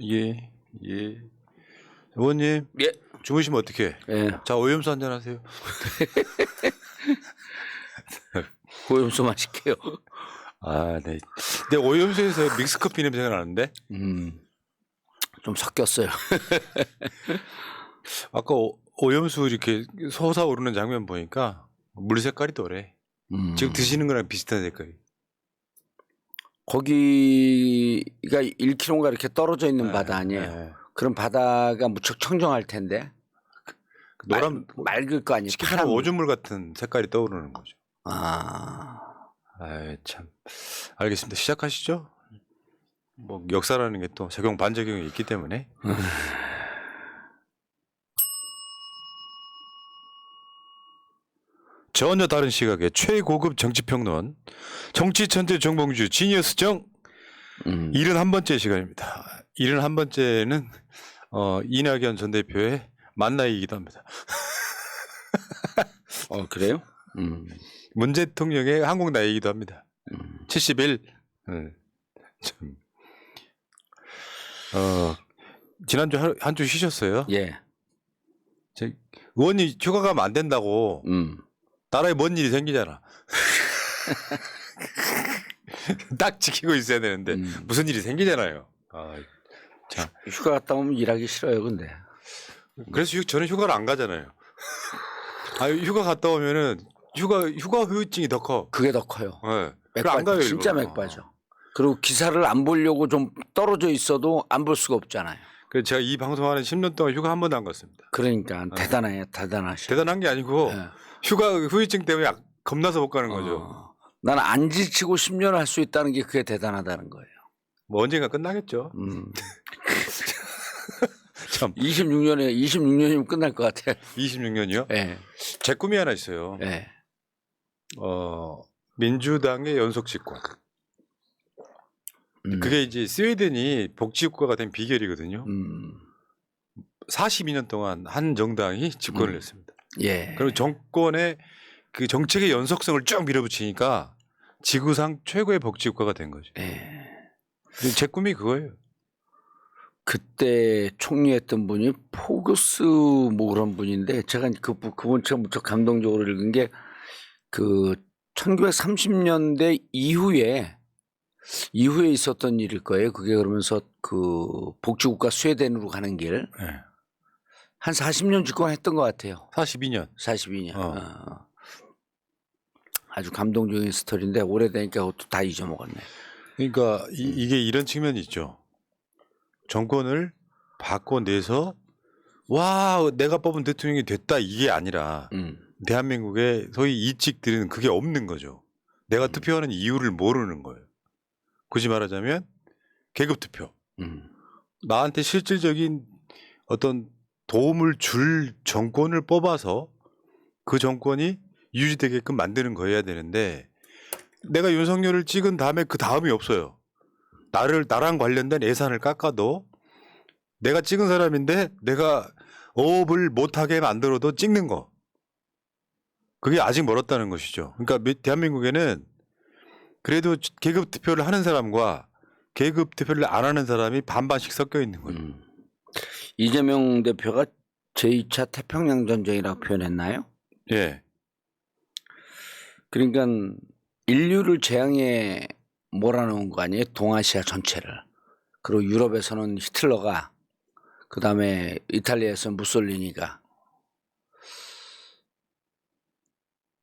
예, 예. 의원님, 예. 주무시면 어떡해? 예. 자, 오염수 한잔 하세요. 오염수 마실게요. 아, 네. 근데 오염수에서 믹스커피 냄새가 나는데? 좀 섞였어요. 아까 오염수 이렇게 솟아오르는 장면 보니까 물 색깔이 도래. 지금 드시는 거랑 비슷한 색깔이. 거기가 1km가 이렇게 떨어져 있는 바다 아니에요? 네. 그럼 바다가 무척 청정할 텐데. 노란 맑을 거 아니에요? 파란 오줌물 같은 색깔이 떠오르는 거죠. 아, 참. 알겠습니다. 시작하시죠. 뭐 역사라는 게 또 적용 반적용이 있기 때문에. 전혀 다른 시각의 최고급 정치평론 정치천재 정봉주 지니어스 정 71번째 시간입니다. 71번째는 이낙연 전 대표의 만 나이이기도 합니다. 그래요? 문 대통령의 한국 나이이기도 합니다. 71. 참. 지난주 한 주 쉬셨어요? 예. 의원이 휴가 가면 안 된다고 나라에 뭔 일이 생기잖아. 딱 지키고 있어야 되는데 무슨 일이 생기잖아요. 참. 휴가 갔다 오면 일하기 싫어요, 근데. 그래서 저는 휴가를 안 가잖아요. 휴가 갔다 오면은 휴가 후유증이 더 커. 그게 더 커요. 네. 맥 빠져, 진짜 맥 빠져. 그리고 기사를 안 보려고 좀 떨어져 있어도 안 볼 수가 없잖아요. 그래서 제가 이 방송하는 10년 동안 휴가 한 번도 안 갔습니다. 그러니까 대단해요, 대단하셔. 대단한 게 아니고 휴가 후유증 때문에 겁나서 못 가는 거죠. 나는 안 지치고 10년을 할 수 있다는 게 그게 대단하다는 거예요. 뭐 언젠가 끝나겠죠. 참. 26년이면 끝날 것 같아요. 26년이요? 네. 제 꿈이 하나 있어요. 네. 민주당의 연속 집권. 그게 이제 스웨덴이 복지국가가 된 비결이거든요. 42년 동안 한 정당이 집권을 했습니다. 예. 그리고 정권의 그 정책의 연속성을 쭉 밀어붙이니까 지구상 최고의 복지국가가 된 거죠. 예. 제 꿈이 그거예요. 그때 총리했던 분이 포그스 뭐 그런 분인데 제가 그분 처음 무척 감동적으로 읽은 게 그 1930년대 이후에 있었던 일일 거예요. 그게 그러면서 그 복지국가 스웨덴으로 가는 길. 네. 한 40년 집권했던 것 같아요. 42년. 42년. 아주 감동적인 스토리인데 오래되니까 그것도 다 잊어먹었네. 그러니까 이게 이런 측면이 있죠. 정권을 바꿔내서 와 내가 뽑은 대통령이 됐다 이게 아니라 대한민국의 소위 이직들은 그게 없는 거죠. 내가 투표하는 이유를 모르는 거예요. 굳이 말하자면 계급 투표. 나한테 실질적인 어떤 도움을 줄 정권을 뽑아서 그 정권이 유지되게끔 만드는 거여야 되는데 내가 윤석열을 찍은 다음에 그 다음이 없어요. 나랑 관련된 예산을 깎아도 내가 찍은 사람인데 내가 어업을 못하게 만들어도 찍는 거. 그게 아직 멀었다는 것이죠. 그러니까 대한민국에는 그래도 계급 투표를 하는 사람과 계급 투표를 안 하는 사람이 반반씩 섞여 있는 거죠. 이재명 대표가 제2차 태평양 전쟁이라고 표현했나요? 예. 그러니까 인류를 재앙에 몰아넣은 거 아니에요? 동아시아 전체를. 그리고 유럽에서는 히틀러가, 그 다음에 이탈리아에서는 무솔리니가.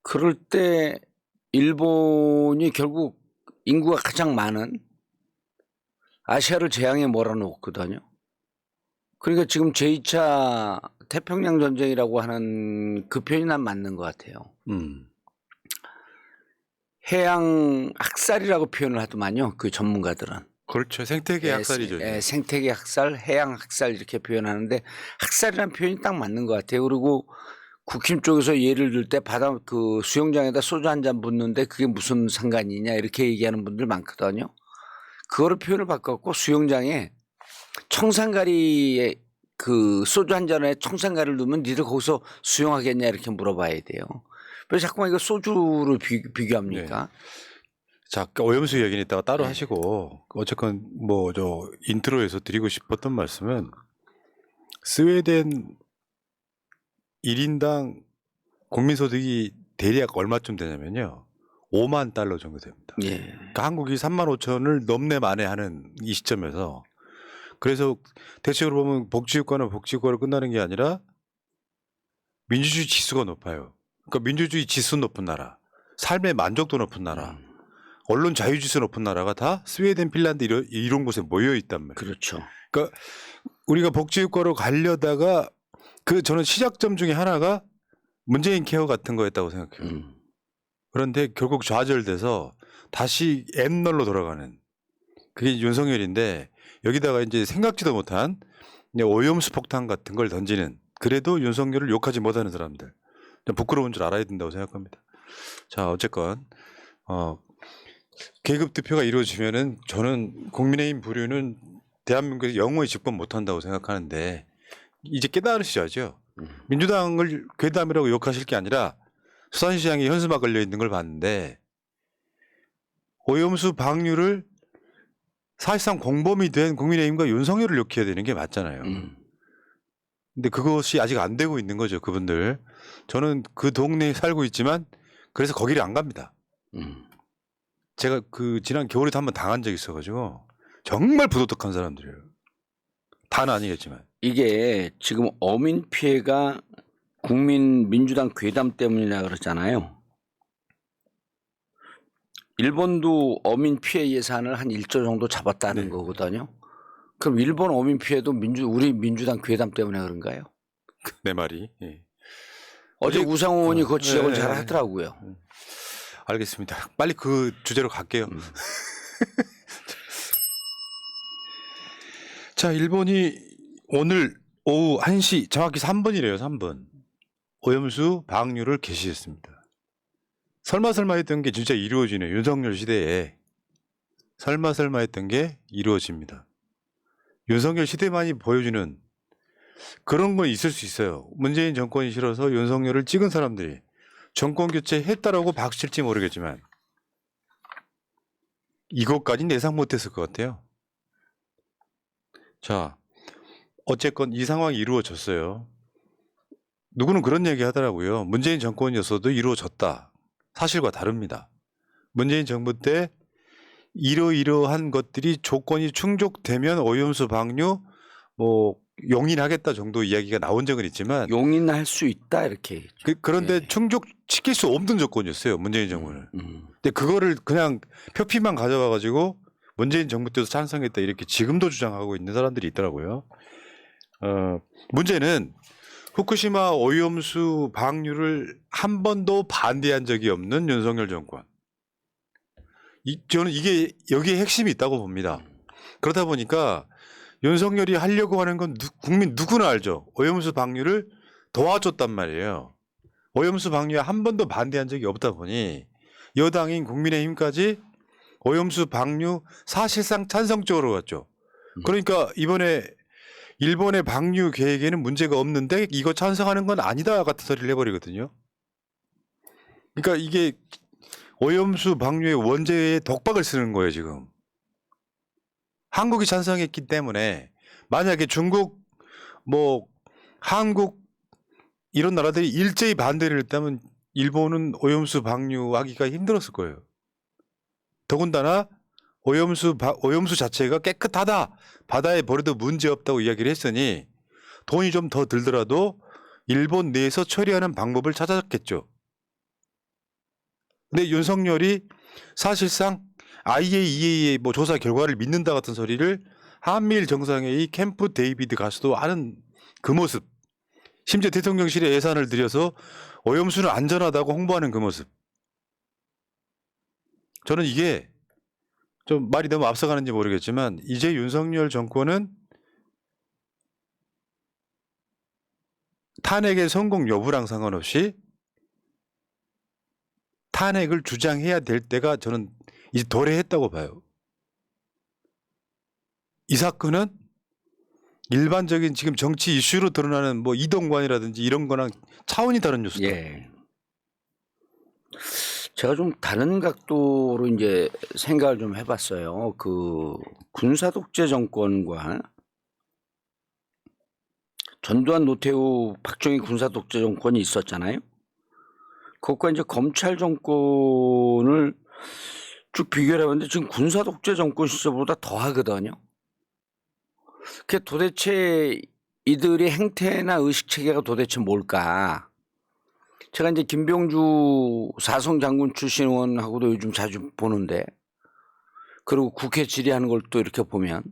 그럴 때 일본이 결국 인구가 가장 많은 아시아를 재앙에 몰아넣었거든요. 그러니까 지금 제2차 태평양 전쟁이라고 하는 그 표현이 난 맞는 것 같아요. 해양 학살이라고 표현을 하더만요. 그 전문가들은. 그렇죠. 생태계 학살이죠. 생태계 학살, 해양 학살 이렇게 표현하는데 학살이라는 표현이 딱 맞는 것 같아요. 그리고 국힘 쪽에서 예를 들 때 바다 그 수영장에다 소주 한 잔 붓는데 그게 무슨 상관이냐 이렇게 얘기하는 분들 많거든요. 그거를 표현을 바꿨고 수영장에 청산가리에 그 소주 한 잔에 청산가리를 넣으면 니들 거기서 수영하겠냐 이렇게 물어봐야 돼요. 왜 자꾸만 이거 소주를 비교합니까? 자, 오염수 얘기는 이따가 따로 네. 하시고 어쨌건 뭐 저 인트로에서 드리고 싶었던 말씀은 스웨덴 1인당 국민소득이 대략 얼마쯤 되냐면요. 5만 달러 정도 됩니다. 예. 그러니까 한국이 3만 5천을 넘네 만에 하는 이 시점에서 그래서 대체적으로 보면 복지국가는 복지국가로 끝나는 게 아니라 민주주의 지수가 높아요. 그러니까 민주주의 지수 높은 나라, 삶의 만족도 높은 나라, 언론 자유지수 높은 나라가 다 스웨덴, 핀란드 이런 곳에 모여 있단 말이에요. 그렇죠. 그러니까 우리가 복지국가로 가려다가 저는 시작점 중에 하나가 문재인 케어 같은 거였다고 생각해요. 그런데 결국 좌절돼서 다시 옛날로 돌아가는 그게 윤석열인데 여기다가 이제 생각지도 못한 그냥 오염수 폭탄 같은 걸 던지는 그래도 윤석열을 욕하지 못하는 사람들 부끄러운 줄 알아야 된다고 생각합니다. 자 어쨌건 계급 투표가 이루어지면은 저는 국민의힘 부류는 대한민국에서 영원히 집권 못한다고 생각하는데 이제 깨달으셔야죠. 민주당을 괴담이라고 욕하실 게 아니라 수산시장에 현수막 걸려 있는 걸 봤는데 오염수 방류를 사실상 공범이 된 국민의힘과 윤석열을 욕해야 되는 게 맞잖아요. 근데 그것이 아직 안 되고 있는 거죠, 그분들. 저는 그 동네에 살고 있지만 그래서 거기를 안 갑니다. 제가 지난 겨울에도 한번 당한 적이 있어가지고 정말 부도덕한 사람들이에요. 다는 아니겠지만. 이게 지금 어민 피해가 국민 민주당 괴담 때문이라 그러잖아요. 일본도 어민 피해 예산을 한 1조 정도 잡았다는 네. 거거든요. 그럼 일본 어민 피해도 우리 민주당 괴담 때문에 그런가요? 내 말이. 예. 어제 우상호 의원이 그 지적을 네. 잘 하더라고요. 알겠습니다. 빨리 그 주제로 갈게요. 자, 일본이 오늘 오후 1시 정확히 3분이래요. 3분. 오염수 방류를 개시했습니다. 설마 했던 게 진짜 이루어지네. 윤석열 시대에. 설마 했던 게 이루어집니다. 윤석열 시대만이 보여주는 그런 건 있을 수 있어요. 문재인 정권이 싫어서 윤석열을 찍은 사람들이 정권 교체했다라고 박칠지 모르겠지만 이것까지는 예상 못했을 것 같아요. 자, 어쨌건 이 상황이 이루어졌어요. 누구는 그런 얘기 하더라고요. 문재인 정권이었어도 이루어졌다. 사실과 다릅니다. 문재인 정부 때 이러이러한 것들이 조건이 충족되면 오염수 방류 용인하겠다 정도 이야기가 나온 적은 있지만 용인할 수 있다 이렇게. 그런데 예. 충족시킬 수 없는 조건이었어요. 문재인 정부는. 근데 그거를 그냥 표피만 가져가 가지고 문재인 정부 때도 찬성했다 이렇게 지금도 주장하고 있는 사람들이 있더라고요. 문제는 후쿠시마 오염수 방류를 한 번도 반대한 적이 없는 윤석열 정권. 저는 이게 여기에 핵심이 있다고 봅니다. 그러다 보니까 윤석열이 하려고 하는 건 국민 누구나 알죠. 오염수 방류를 도와줬단 말이에요. 오염수 방류에 한 번도 반대한 적이 없다 보니 여당인 국민의힘까지 오염수 방류 사실상 찬성적으로 갔죠. 그러니까 이번에 일본의 방류 계획에는 문제가 없는데 이거 찬성하는 건 아니다 같은 소리를 해버리거든요. 그러니까 이게 오염수 방류의 원죄에 독박을 쓰는 거예요 지금. 한국이 찬성했기 때문에 만약에 중국, 한국 이런 나라들이 일제히 반대를 했다면 일본은 오염수 방류하기가 힘들었을 거예요. 더군다나 오염수 자체가 깨끗하다. 바다에 버려도 문제없다고 이야기를 했으니 돈이 좀 더 들더라도 일본 내에서 처리하는 방법을 찾았겠죠. 근데 윤석열이 사실상 IAEA 조사 결과를 믿는다 같은 소리를 한미일 정상회의 캠프 데이비드 가서도 하는 그 모습. 심지어 대통령실에 예산을 들여서 오염수는 안전하다고 홍보하는 그 모습. 저는 이게 좀 말이 너무 앞서가는지 모르겠지만 이제 윤석열 정권은 탄핵의 성공 여부랑 상관없이 탄핵을 주장해야 될 때가 저는 이제 도래했다고 봐요. 이 사건은 일반적인 지금 정치 이슈로 드러나는 이동관이라든지 이런 거랑 차원이 다른 뉴스다. 예. 제가 좀 다른 각도로 이제 생각을 좀 해봤어요. 그 군사 독재 정권과 전두환, 노태우, 박정희 군사 독재 정권이 있었잖아요. 그것과 이제 검찰 정권을 쭉 비교를 해봤는데 지금 군사 독재 정권 시절보다 더 하거든요. 그게 도대체 이들의 행태나 의식 체계가 도대체 뭘까? 제가 이제 김병주 사성 장군 출신 의원하고도 요즘 자주 보는데, 그리고 국회 질의하는 걸 또 이렇게 보면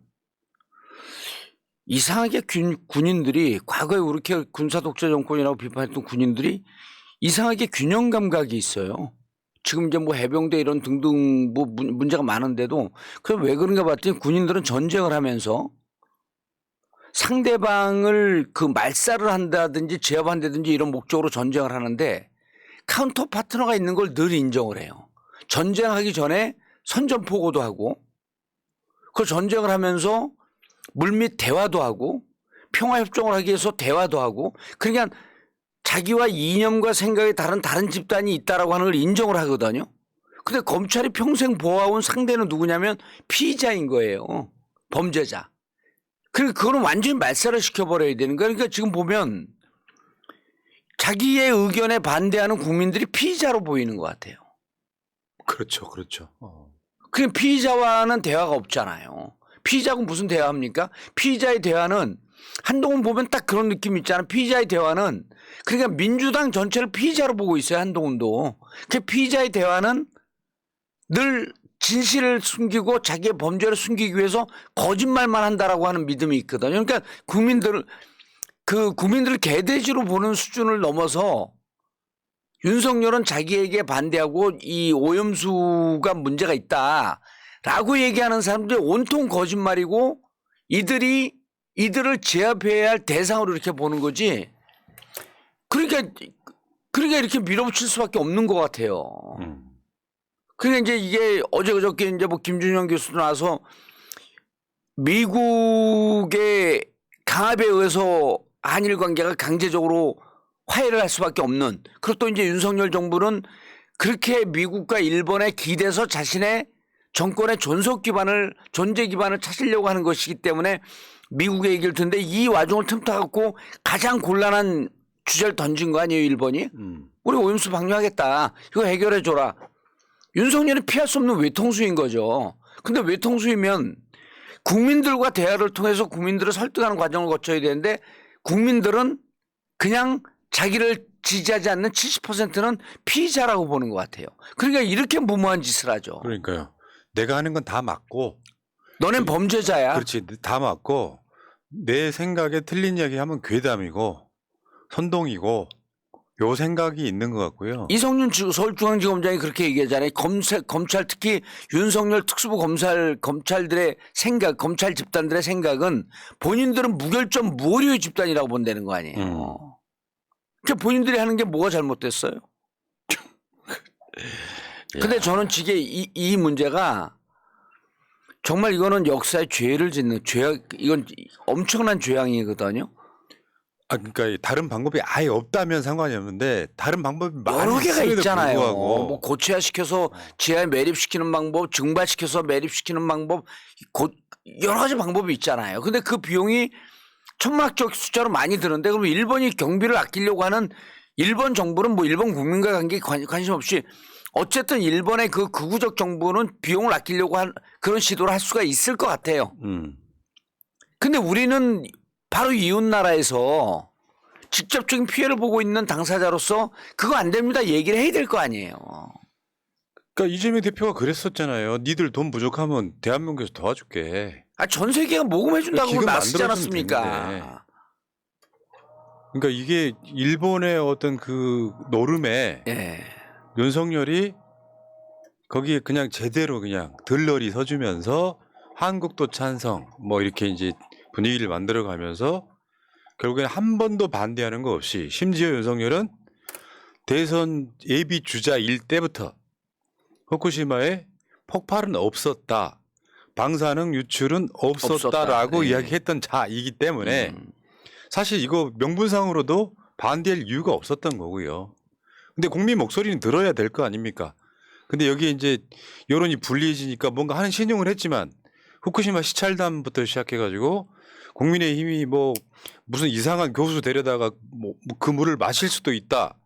이상하게 군인들이 과거에 그렇게 군사 독재 정권이라고 비판했던 군인들이 이상하게 균형 감각이 있어요. 지금 이제 뭐 해병대 이런 등등 뭐 문제가 많은데도 그럼 왜 그런가 봤더니 군인들은 전쟁을 하면서 상대방을 그 말살을 한다든지 제압한다든지 이런 목적으로 전쟁을 하는데 카운터 파트너가 있는 걸 늘 인정을 해요. 전쟁하기 전에 선전포고도 하고 그 전쟁을 하면서 물밑 대화도 하고 평화협정을 하기 위해서 대화도 하고 그러니까 자기와 이념과 생각이 다른 집단이 있다라고 하는 걸 인정을 하거든요. 근데 검찰이 평생 보아온 상대는 누구냐면 피의자인 거예요. 범죄자. 그러니까 그거는 완전히 말살을 시켜버려야 되는 거예요. 그러니까 지금 보면 자기의 의견에 반대하는 국민들이 피의자로 보이는 것 같아요. 그렇죠, 그렇죠. 그냥 피의자와는 대화가 없잖아요. 피의자하고 무슨 대화합니까? 피의자의 대화는 한동훈 보면 딱 그런 느낌 있잖아요. 피의자의 대화는 그러니까 민주당 전체를 피의자로 보고 있어요. 한동훈도. 그 피의자의 대화는 늘 진실을 숨기고 자기의 범죄를 숨기기 위해서 거짓말만 한다라고 하는 믿음이 있거든요. 그러니까 국민들을 개돼지로 보는 수준을 넘어서 윤석열은 자기에게 반대하고 이 오염수가 문제가 있다라고 얘기하는 사람들이 온통 거짓말이고 이들을 제압해야 할 대상으로 이렇게 보는 거지. 그러니까 이렇게 밀어붙일 수밖에 없는 것 같아요. 그러니까 이제 이게 어제 그저께 이제 뭐 김준영 교수도 나와서 미국의 강압에 의해서 한일 관계가 강제적으로 화해를 할 수밖에 없는. 그리고 또 이제 윤석열 정부는 그렇게 미국과 일본에 기대서 자신의 정권의 존재 기반을 찾으려고 하는 것이기 때문에 미국의 얘기를 듣는데 이 와중을 틈타갖고 가장 곤란한 주제를 던진 거 아니에요, 일본이? 우리 오염수 방류하겠다. 이거 해결해줘라. 윤석열은 피할 수 없는 외통수인 거죠. 근데 외통수이면 국민들과 대화를 통해서 국민들을 설득하는 과정을 거쳐야 되는데 국민들은 그냥 자기를 지지하지 않는 70%는 피의자라고 보는 것 같아요. 그러니까 이렇게 무모한 짓을 하죠. 그러니까요. 내가 하는 건 다 맞고 너넨 범죄자야. 그렇지. 다 맞고 내 생각에 틀린 이야기 하면 괴담이고 선동이고 요 생각이 있는 것 같고요. 이성윤 서울중앙지검장이 그렇게 얘기하잖아요. 검찰 특히 윤석열 특수부 검찰들의 생각, 검찰 집단들의 생각은 본인들은 무결점 무오류의 집단이라고 본다는 거 아니에요. 그러니까 본인들이 하는 게 뭐가 잘못됐어요? 근데 저는 이 문제가 정말 이거는 역사의 죄를 짓는 이건 엄청난 죄악이거든요. 그러니까 다른 방법이 아예 없다면 상관이 없는데 다른 방법이 여러 개가 있잖아요. 불구하고. 뭐 고체화시켜서 지하에 매립시키는 방법, 증발시켜서 매립시키는 방법, 여러 가지 방법이 있잖아요. 근데 그 비용이 천문학적 숫자로 많이 드는데 그럼 일본이 경비를 아끼려고 하는 일본 정부는 뭐 일본 국민과 관심 없이 어쨌든 일본의 그 극우적 정부는 비용을 아끼려고 한 그런 시도를 할 수가 있을 것 같아요. 근데 우리는 바로 이웃 나라에서 직접적인 피해를 보고 있는 당사자로서 그거 안 됩니다. 얘기를 해야 될 거 아니에요. 그러니까 이재명 대표가 그랬었잖아요. 니들 돈 부족하면 대한민국에서 도와줄게. 전 세계가 모금해 준다고 기금 나서지 만들어주면 되는데. 않았습니까? 그러니까 이게 일본의 어떤 그 노름에 윤석열이 거기에 그냥 제대로 그냥 들러리 서주면서 한국도 찬성 뭐 이렇게 이제 분위기를 만들어가면서 결국에는 한 번도 반대하는 거 없이 심지어 윤석열은 대선 예비 주자일 때부터 후쿠시마에 폭발은 없었다. 방사능 유출은 없었다라고 이야기했던 자이기 때문에 사실 이거 명분상으로도 반대할 이유가 없었던 거고요. 근데 국민 목소리는 들어야 될 거 아닙니까? 근데 여기에 이제 여론이 불리해지니까 뭔가 하는 신용을 했지만 후쿠시마 시찰단부터 시작해가지고 국민의힘이 뭐 무슨 이상한 교수 데려다가 뭐 그 물을 마실 수도 있다.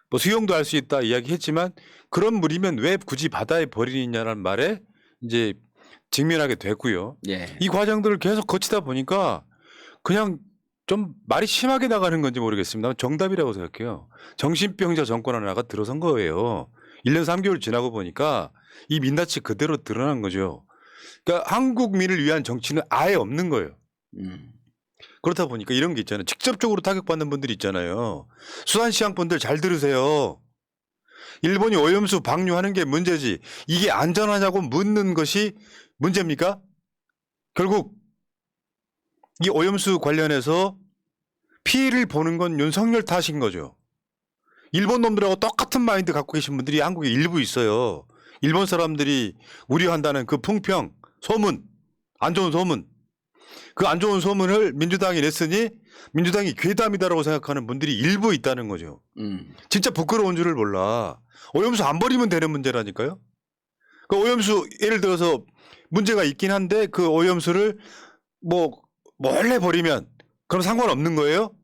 뭐 수용도 할 수 있다 이야기했지만 그런 물이면 왜 굳이 바다에 버리느냐는 말에 이제 직면하게 됐고요. 예. 이 과정들을 계속 거치다 보니까 그냥 좀 말이 심하게 나가는 건지 모르겠습니다. 정답이라고 생각해요. 정신병자 정권 하나가 들어선 거예요. 1년 3개월 지나고 보니까 이 민낯이 그대로 드러난 거죠. 그러니까 한국민을 위한 정치는 아예 없는 거예요. 그렇다 보니까 이런 게 있잖아요. 직접적으로 타격받는 분들이 있잖아요. 수산시장분들 잘 들으세요. 일본이 오염수 방류하는 게 문제지 이게 안전하냐고 묻는 것이 문제입니까? 결국 이 오염수 관련해서 피해를 보는 건 윤석열 탓인 거죠. 일본 놈들하고 똑같은 마인드 갖고 계신 분들이 한국에 일부 있어요. 일본 사람들이 우려한다는 그 풍평, 소문, 안 좋은 소문. 그 안 좋은 소문을 민주당이 냈으니 민주당이 괴담이다라고 생각하는 분들이 일부 있다는 거죠. 진짜 부끄러운 줄을 몰라. 오염수 안 버리면 되는 문제라니까요. 그 오염수 예를 들어서 문제가 있긴 한데 그 오염수를 뭐 몰래 버리면 그럼 상관없는 거예요?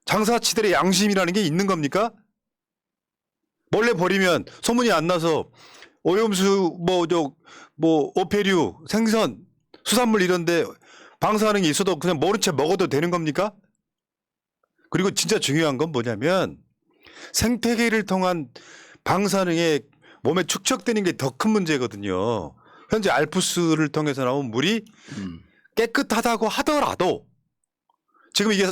장사치들의 양심이라는 게 있는 겁니까? 몰래 버리면 소문이 안 나서 오염수 뭐 오페류 생선 수산물 이런데 방사하는 게 있어도 그냥 모른 채 먹어도 되는 겁니까? 그리고 진짜 중요한 건 뭐냐면 생태계를 통한 방사능에 몸에 축적되는 게 더 큰 문제거든요. 현재 알프스를 통해서 나온 물이 깨끗하다고 하더라도 지금 이게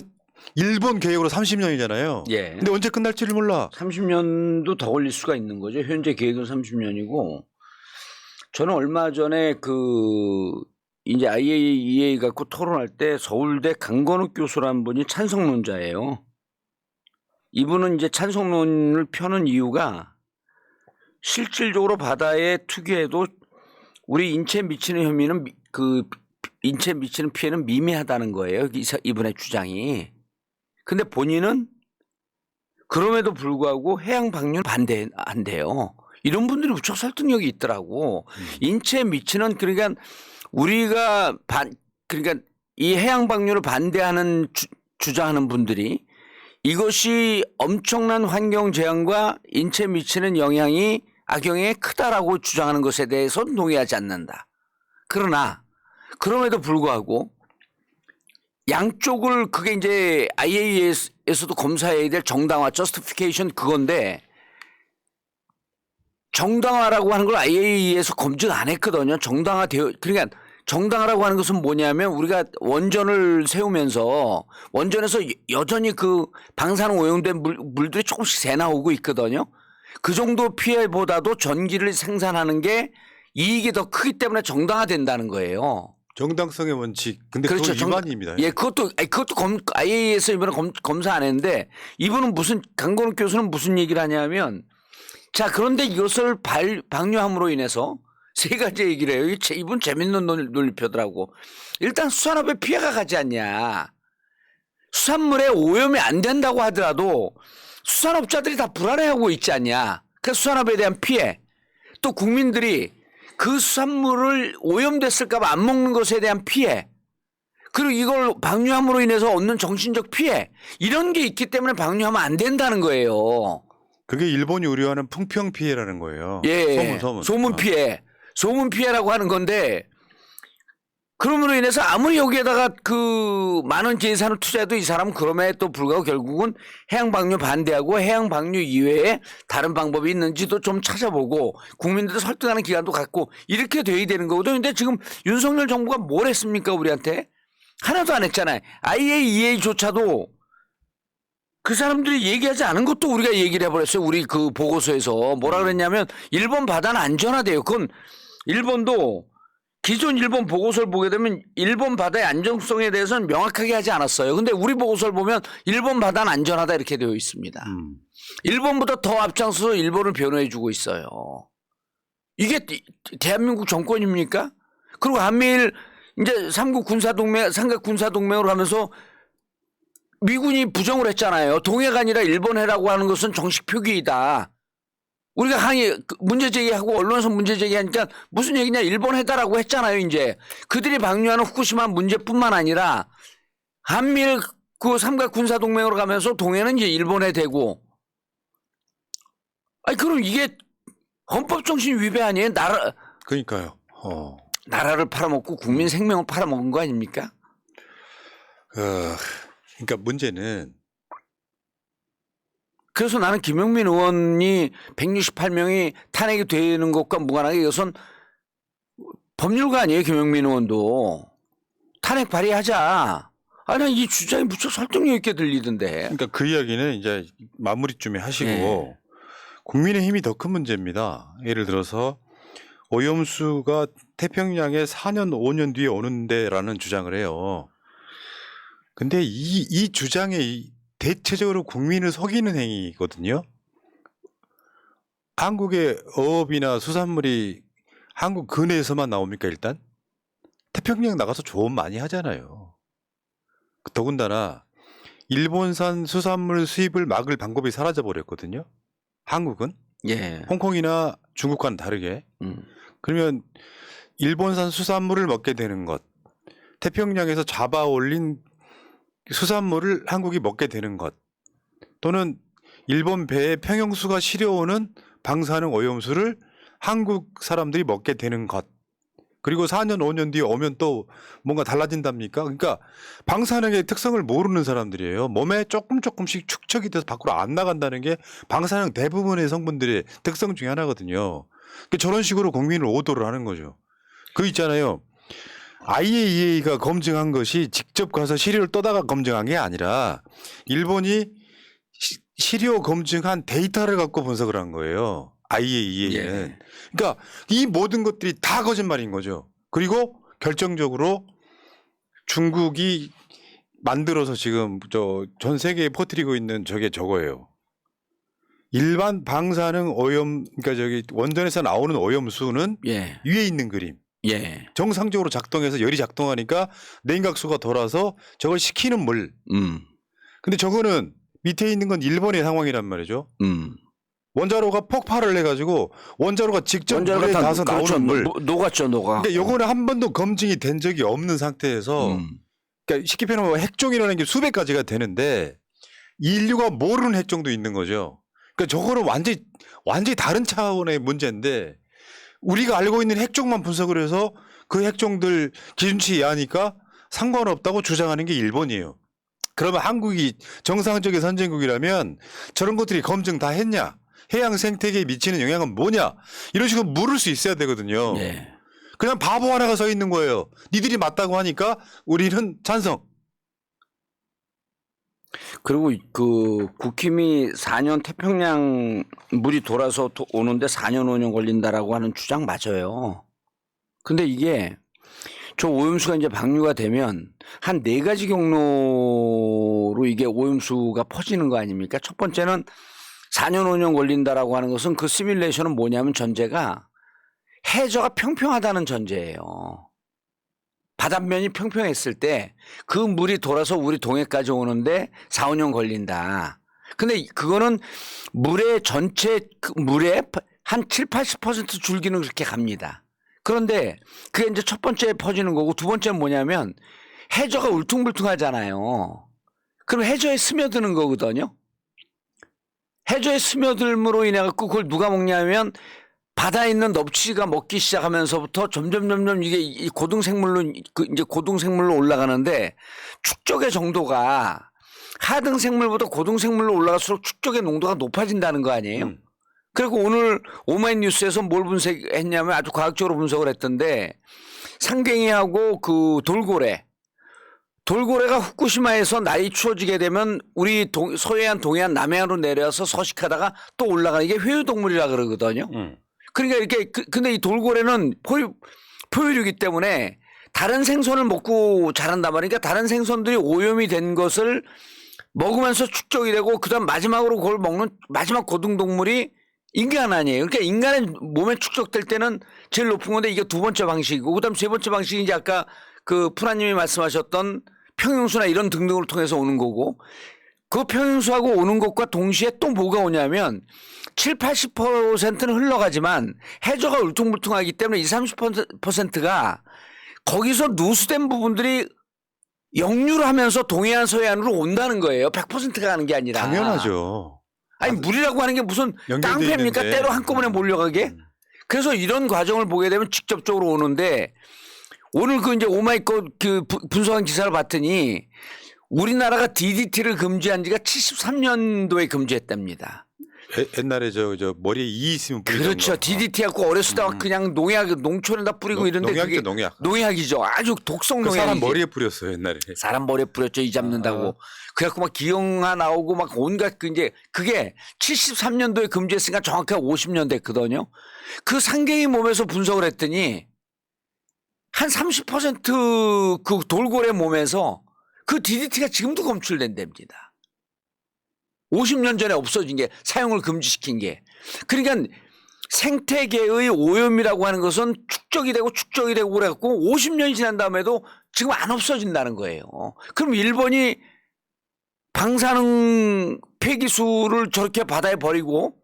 일본 계획으로 30년이잖아요. 예. 근데 언제 끝날지를 몰라. 30년도 더 걸릴 수가 있는 거죠. 현재 계획은 30년이고 저는 얼마 전에 이제 IAEA 갖고 토론할 때 서울대 강건욱 교수라는 분이 찬성론자예요. 이분은 이제 찬성론을 펴는 이유가 실질적으로 바다에 투기해도 우리 인체에 미치는 혐의는 인체에 미치는 피해는 미미하다는 거예요. 이분의 주장이. 근데 본인은 그럼에도 불구하고 해양 방류는 반대한대요. 이런 분들이 무척 설득력이 있더라고. 인체에 미치는 그러니까 우리가 그러니까 이 해양 방류를 반대하는 주장하는 분들이 이것이 엄청난 환경 재앙과 인체에 미치는 악영향이 크다라고 주장하는 것에 대해서는 동의하지 않는다. 그러나 그럼에도 불구하고 양쪽을 그게 이제 IAEA에서도 검사해야 될 정당화, justification 그건데 정당화라고 하는 걸 IAEA에서 검증 안 했거든요. 그러니까 정당화라고 하는 것은 뭐냐면 우리가 원전을 세우면서 원전에서 여전히 그 방사능 오염된 물들이 조금씩 새 나오고 있거든요. 그 정도 피해보다도 전기를 생산하는 게 이익이 더 크기 때문에 정당화된다는 거예요. 정당성의 원칙. 근데 그렇죠. 그건 위반입니다. 예, 그것도 IAEA에서 이번에 검사 안 했는데 이분은 강건욱 교수는 무슨 얘기를 하냐면 자, 그런데 이것을 방류함으로 인해서 세 가지 얘기를 해요. 이분 재밌는 논리표더라고. 일단 수산업에 피해가 가지 않냐. 수산물에 오염이 안 된다고 하더라도 수산업자들이 다 불안해하고 있지 않냐. 그 수산업에 대한 피해. 또 국민들이 그 수산물을 오염됐을까 봐 안 먹는 것에 대한 피해. 그리고 이걸 방류함으로 인해서 얻는 정신적 피해. 이런 게 있기 때문에 방류하면 안 된다는 거예요. 그게 일본이 우려하는 풍평 피해라는 거예요. 예. 소문 피해. 소문 피해라고 하는 건데 그럼으로 인해서 아무리 여기에다가 그 많은 예산을 투자해도 이 사람은 그럼에도 불구하고 결국은 해양 방류 반대하고 해양 방류 이외에 다른 방법이 있는지도 좀 찾아보고 국민들을 설득하는 기간도 갖고 이렇게 돼야 되는 거거든요. 근데 지금 윤석열 정부가 뭘 했습니까 우리한테? 하나도 안 했잖아요. IAEA조차도 그 사람들이 얘기하지 않은 것도 우리가 얘기를 해버렸어요. 우리 그 보고서에서 뭐라 그랬냐면 일본 바다는 안전하대요. 그건 일본도 기존 일본 보고서를 보게 되면 일본 바다의 안정성에 대해서는 명확하게 하지 않았어요. 근데 우리 보고서를 보면 일본 바다는 안전하다 이렇게 되어 있습니다. 일본보다 더 앞장서서 일본을 변호해 주고 있어요. 이게 대한민국 정권입니까? 그리고 한미일 이제 삼각 군사동맹으로 하면서 미군이 부정을 했잖아요. 동해가 아니라 일본 해라고 하는 것은 정식 표기이다. 우리가 문제 제기하고 언론에서 문제 제기하니까 무슨 얘기냐 일본 해달라고 했잖아요. 이제 그들이 방류하는 후쿠시마 문제뿐만 아니라 한미일 그 삼각 군사 동맹으로 가면서 동해는 이제 일본에 대고 아니 그럼 이게 헌법 정신 위배 아니에요? 그러니까요. 나라를 팔아먹고 국민 생명을 팔아먹은 거 아닙니까? 그러니까 문제는 그래서 나는 김용민 의원이 168명이 탄핵이 되는 것과 무관하게 이것은 법률가 아니에요. 김용민 의원도 탄핵 발의하자. 아니 이 주장이 무척 설득력 있게 들리던데. 그러니까 그 이야기는 이제 마무리쯤에 하시고 네. 국민의힘이 더 큰 문제입니다. 예를 들어서 오염수가 태평양에 4년 5년 뒤에 오는데라는 주장을 해요. 근데 이 주장이 대체적으로 국민을 속이는 행위거든요. 한국의 어업이나 수산물이 한국 근해에서만 나옵니까 일단? 태평양 나가서 조업 많이 하잖아요. 더군다나 일본산 수산물 수입을 막을 방법이 사라져 버렸거든요. 한국은 예. 홍콩이나 중국과는 다르게. 그러면 일본산 수산물을 먹게 되는 것, 태평양에서 잡아 올린 수산물을 한국이 먹게 되는 것, 또는 일본 배에 평형수가 실려오는 방사능 오염수를 한국 사람들이 먹게 되는 것, 그리고 4년 5년 뒤에 오면 또 뭔가 달라진답니까? 그러니까 방사능의 특성을 모르는 사람들이에요. 몸에 조금씩 축적이 돼서 밖으로 안 나간다는 게 방사능 대부분의 성분들의 특성 중에 하나거든요. 그러니까 저런 식으로 국민을 오도를 하는 거죠. 그 있잖아요. IAEA가 검증한 것이 직접 가서 시료를 떠다가 검증한 게 아니라 일본이 시료 검증한 데이터를 갖고 분석을 한 거예요. IAEA는. 예. 그러니까 이 모든 것들이 다 거짓말인 거죠. 그리고 결정적으로 중국이 만들어서 지금 전 세계에 퍼뜨리고 있는 저거예요. 일반 방사능 오염, 그러니까 원전에서 나오는 오염수는 예. 위에 있는 그림. 예. 정상적으로 작동해서 열이 작동하니까 냉각수가 돌아서 저걸 식히는 물. 근데 저거는 밑에 있는 건 일본의 상황이란 말이죠. 원자로가 폭발을 해가지고 원자로가 직접 물에 닿아서 그렇죠. 나오는 물. 녹았죠, 녹아. 근데 요거는 한 번도 검증이 된 적이 없는 상태에서 그러니까 쉽게 표현하면 핵종이라는 게 수백 가지가 되는데 인류가 모르는 핵종도 있는 거죠. 그러니까 저거는 완전히 다른 차원의 문제인데 우리가 알고 있는 핵종만 분석을 해서 그 핵종들 기준치 이하니까 상관없다고 주장하는 게 일본이에요. 그러면 한국이 정상적인 선진국이라면 저런 것들이 검증 다 했냐? 해양 생태계에 미치는 영향은 뭐냐? 이런 식으로 물을 수 있어야 되거든요. 예. 그냥 바보 하나가 서 있는 거예요. 니들이 맞다고 하니까 우리는 찬성. 그리고 그 국힘이 4년 태평양 물이 돌아서 오는데 4년 5년 걸린다라고 하는 주장 맞아요. 근데 이게 저 오염수가 이제 방류가 되면 한 4가지 경로로 이게 오염수가 퍼지는 거 아닙니까? 첫 번째는 4년 5년 걸린다라고 하는 것은 그 시뮬레이션은 뭐냐면 전제가 해저가 평평하다는 전제예요. 바닷면이 평평했을 때 그 물이 돌아서 우리 동해까지 오는데 4, 5년 걸린다. 근데 그거는 물의 전체 물의 한 7, 80% 줄기는 그렇게 갑니다. 그런데 그게 이제 첫 번째 퍼지는 거고 두 번째는 뭐냐면 해저가 울퉁불퉁하잖아요. 그럼 해저에 스며드는 거거든요. 해저에 스며들므로 인해 갖고 그걸 누가 먹냐면 바다에 있는 넙치가 먹기 시작하면서부터 점점 이게 이 고등생물로 이제 고등생물로 올라가는데 축적의 정도가 하등생물보다 고등생물로 올라갈수록 축적의 농도가 높아진다는 거 아니에요? 그리고 오늘 오마이뉴스에서 뭘 분석했냐면 아주 과학적으로 분석을 했던데 상갱이하고 그 돌고래가 후쿠시마에서 날이 추워지게 되면 우리 서해안, 동해안, 남해안으로 내려와서 서식하다가 또 올라가는 게 회유동물이라 그러거든요. 그러니까 이렇게 근데 이 돌고래는 포유류이기 때문에 다른 생선을 먹고 자란단 말이니까 다른 생선들이 오염이 된 것을 먹으면서 축적이 되고 그다음 마지막으로 그걸 먹는 마지막 고등동물이 인간 아니에요. 그러니까 인간의 몸에 축적될 때는 제일 높은 건데 이게 두 번째 방식이고 그다음 세 번째 방식이 이제 아까 그 푸라님이 말씀하셨던 평형수나 이런 등등을 통해서 오는 거고 그 평행수하고 오는 것과 동시에 또 뭐가 오냐면 7, 80%는 흘러가지만 해저가 울퉁불퉁하기 때문에 20, 30%가 거기서 누수된 부분들이 역류를 하면서 동해안 서해안으로 온다는 거예요. 100%가 가는 게 아니라. 당연하죠. 아니 물이라고 하는 게 무슨 연결돼 깡패입니까? 있는데. 때로 한꺼번에 몰려가게? 그래서 이런 과정을 보게 되면 직접적으로 오는데 오늘 그 이제 오마이갓 그 분석한 기사를 봤더니 우리나라가 DDT를 금지한 지가 73년도에 금지했답니다. 옛날에 저 머리에 이 있으면 뿌리던 그렇죠. 거. DDT 갖고 어렸을 때 그냥 농약 농촌에다 뿌리고 이런데 농약이죠, 그게 농약. 농약이죠. 아주 독성 그 농약이지. 사람 머리에 뿌렸어요 옛날에. 사람 머리에 뿌렸죠. 이 잡는다고. 그래갖고 막 기형아 나오고 막 온갖 그 이제 그게 73년도에 금지했으니까 정확하게 50년 됐거든요. 그 상갱이 몸에서 분석을 했더니 한 30%그 돌고래 몸에서 그 DDT가 지금도 검출된답니다. 50년 전에 없어진 게 사용을 금지시킨 게. 그러니까 생태계의 오염이라고 하는 것은 축적이 되고 그래갖고 50년이 지난 다음에도 지금 안 없어진다는 거예요. 그럼 일본이 방사능 폐기수를 저렇게 바다에 버리고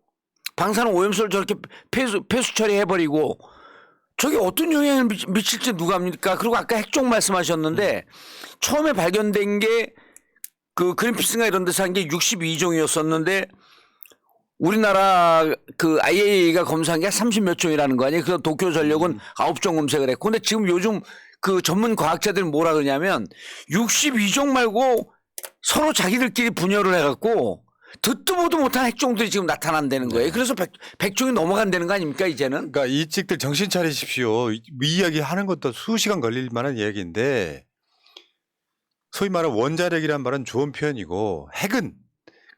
방사능 오염수를 저렇게 폐수 처리해버리고 저게 어떤 영향을 미칠지 누가 압니까? 그리고 아까 핵종 말씀하셨는데 처음에 발견된 게 그 그린피스가 이런 데서 한 게 62종이었었는데 우리나라 그 IAEA가 검사한 게 30몇 종이라는 거 아니에요? 그래서 도쿄전력은 9종 검색을 했고 근데 지금 요즘 그 전문 과학자들은 뭐라 그러냐면 62종 말고 서로 자기들끼리 분열을 해갖고 듣도 보도 못한 핵종들이 지금 나타난다는 거예요. 그래서 100종이 넘어간다는 거 아닙니까 이제는? 그러니까 이찍들 정신 차리십시오. 이 이야기 하는 것도 수시간 걸릴 만한 이야기인데 소위 말하는 원자력이란 말은 좋은 표현이고 핵은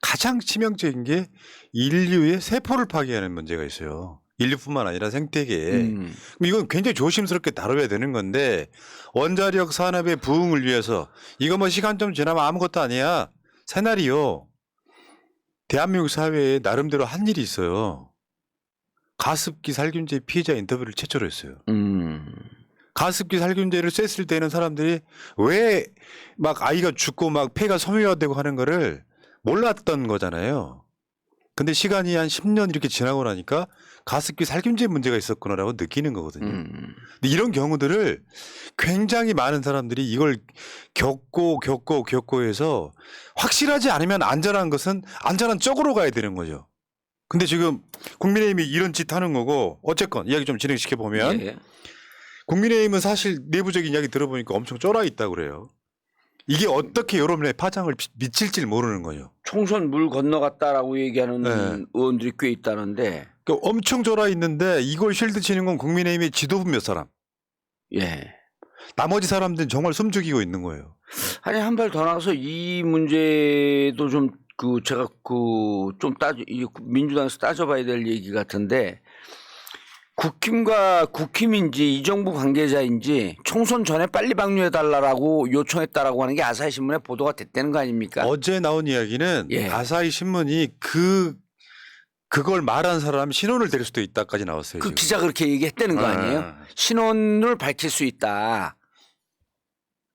가장 치명적인 게 인류의 세포를 파괴하는 문제가 있어요. 인류뿐만 아니라 생태계에. 그럼 이건 굉장히 조심스럽게 다뤄야 되는 건데 원자력 산업의 부흥을 위해서 이거 뭐 시간 좀 지나면 아무것도 아니야. 새날이요. 대한민국 사회에 나름대로 한 일이 있어요. 가습기 살균제 피해자 인터뷰를 최초로 했어요. 가습기 살균제를 쐈을 때는 사람들이 왜 막 아이가 죽고 막 폐가 섬유화되고 하는 거를 몰랐던 거잖아요. 근데 시간이 한 10년 이렇게 지나고 나니까 가습기 살균제 문제가 있었구나라고 느끼는 거거든요. 근데 이런 경우들을 굉장히 많은 사람들이 이걸 겪고 해서 확실하지 않으면 안전한 것은 안전한 쪽으로 가야 되는 거죠. 근데 지금 국민의힘이 이런 짓 하는 거고 어쨌건 이야기 좀 진행시켜 보면 예. 국민의힘은 사실 내부적인 이야기 들어보니까 엄청 쫄아 있다고 그래요. 이게 어떻게 여론에 파장을 미칠지 모르는 거예요. 총선 물 건너갔다라고 얘기하는 네. 의원들이 꽤 있다는데. 그러니까 엄청 쫄아 있는데 이걸 쉴드 치는 건 국민의힘의 지도부 몇 사람. 예. 나머지 사람들은 정말 숨죽이고 있는 거예요. 아니 한 발 더 나가서 이 문제도 좀 그 제가 그 좀 민주당에서 따져봐야 될 얘기 같은데 국힘인지 이 정부 관계자인지 총선 전에 빨리 방류해달라고 요청했다라고 하는 게 아사히 신문에 보도가 됐다는 거 아닙니까? 어제 나온 이야기는 예. 아사히 신문이 그걸 말한 사람 신원을 댈 수도 있다까지 나왔어요. 그 지금. 기자 그렇게 얘기했다는 거 아니에요? 신원을 밝힐 수 있다.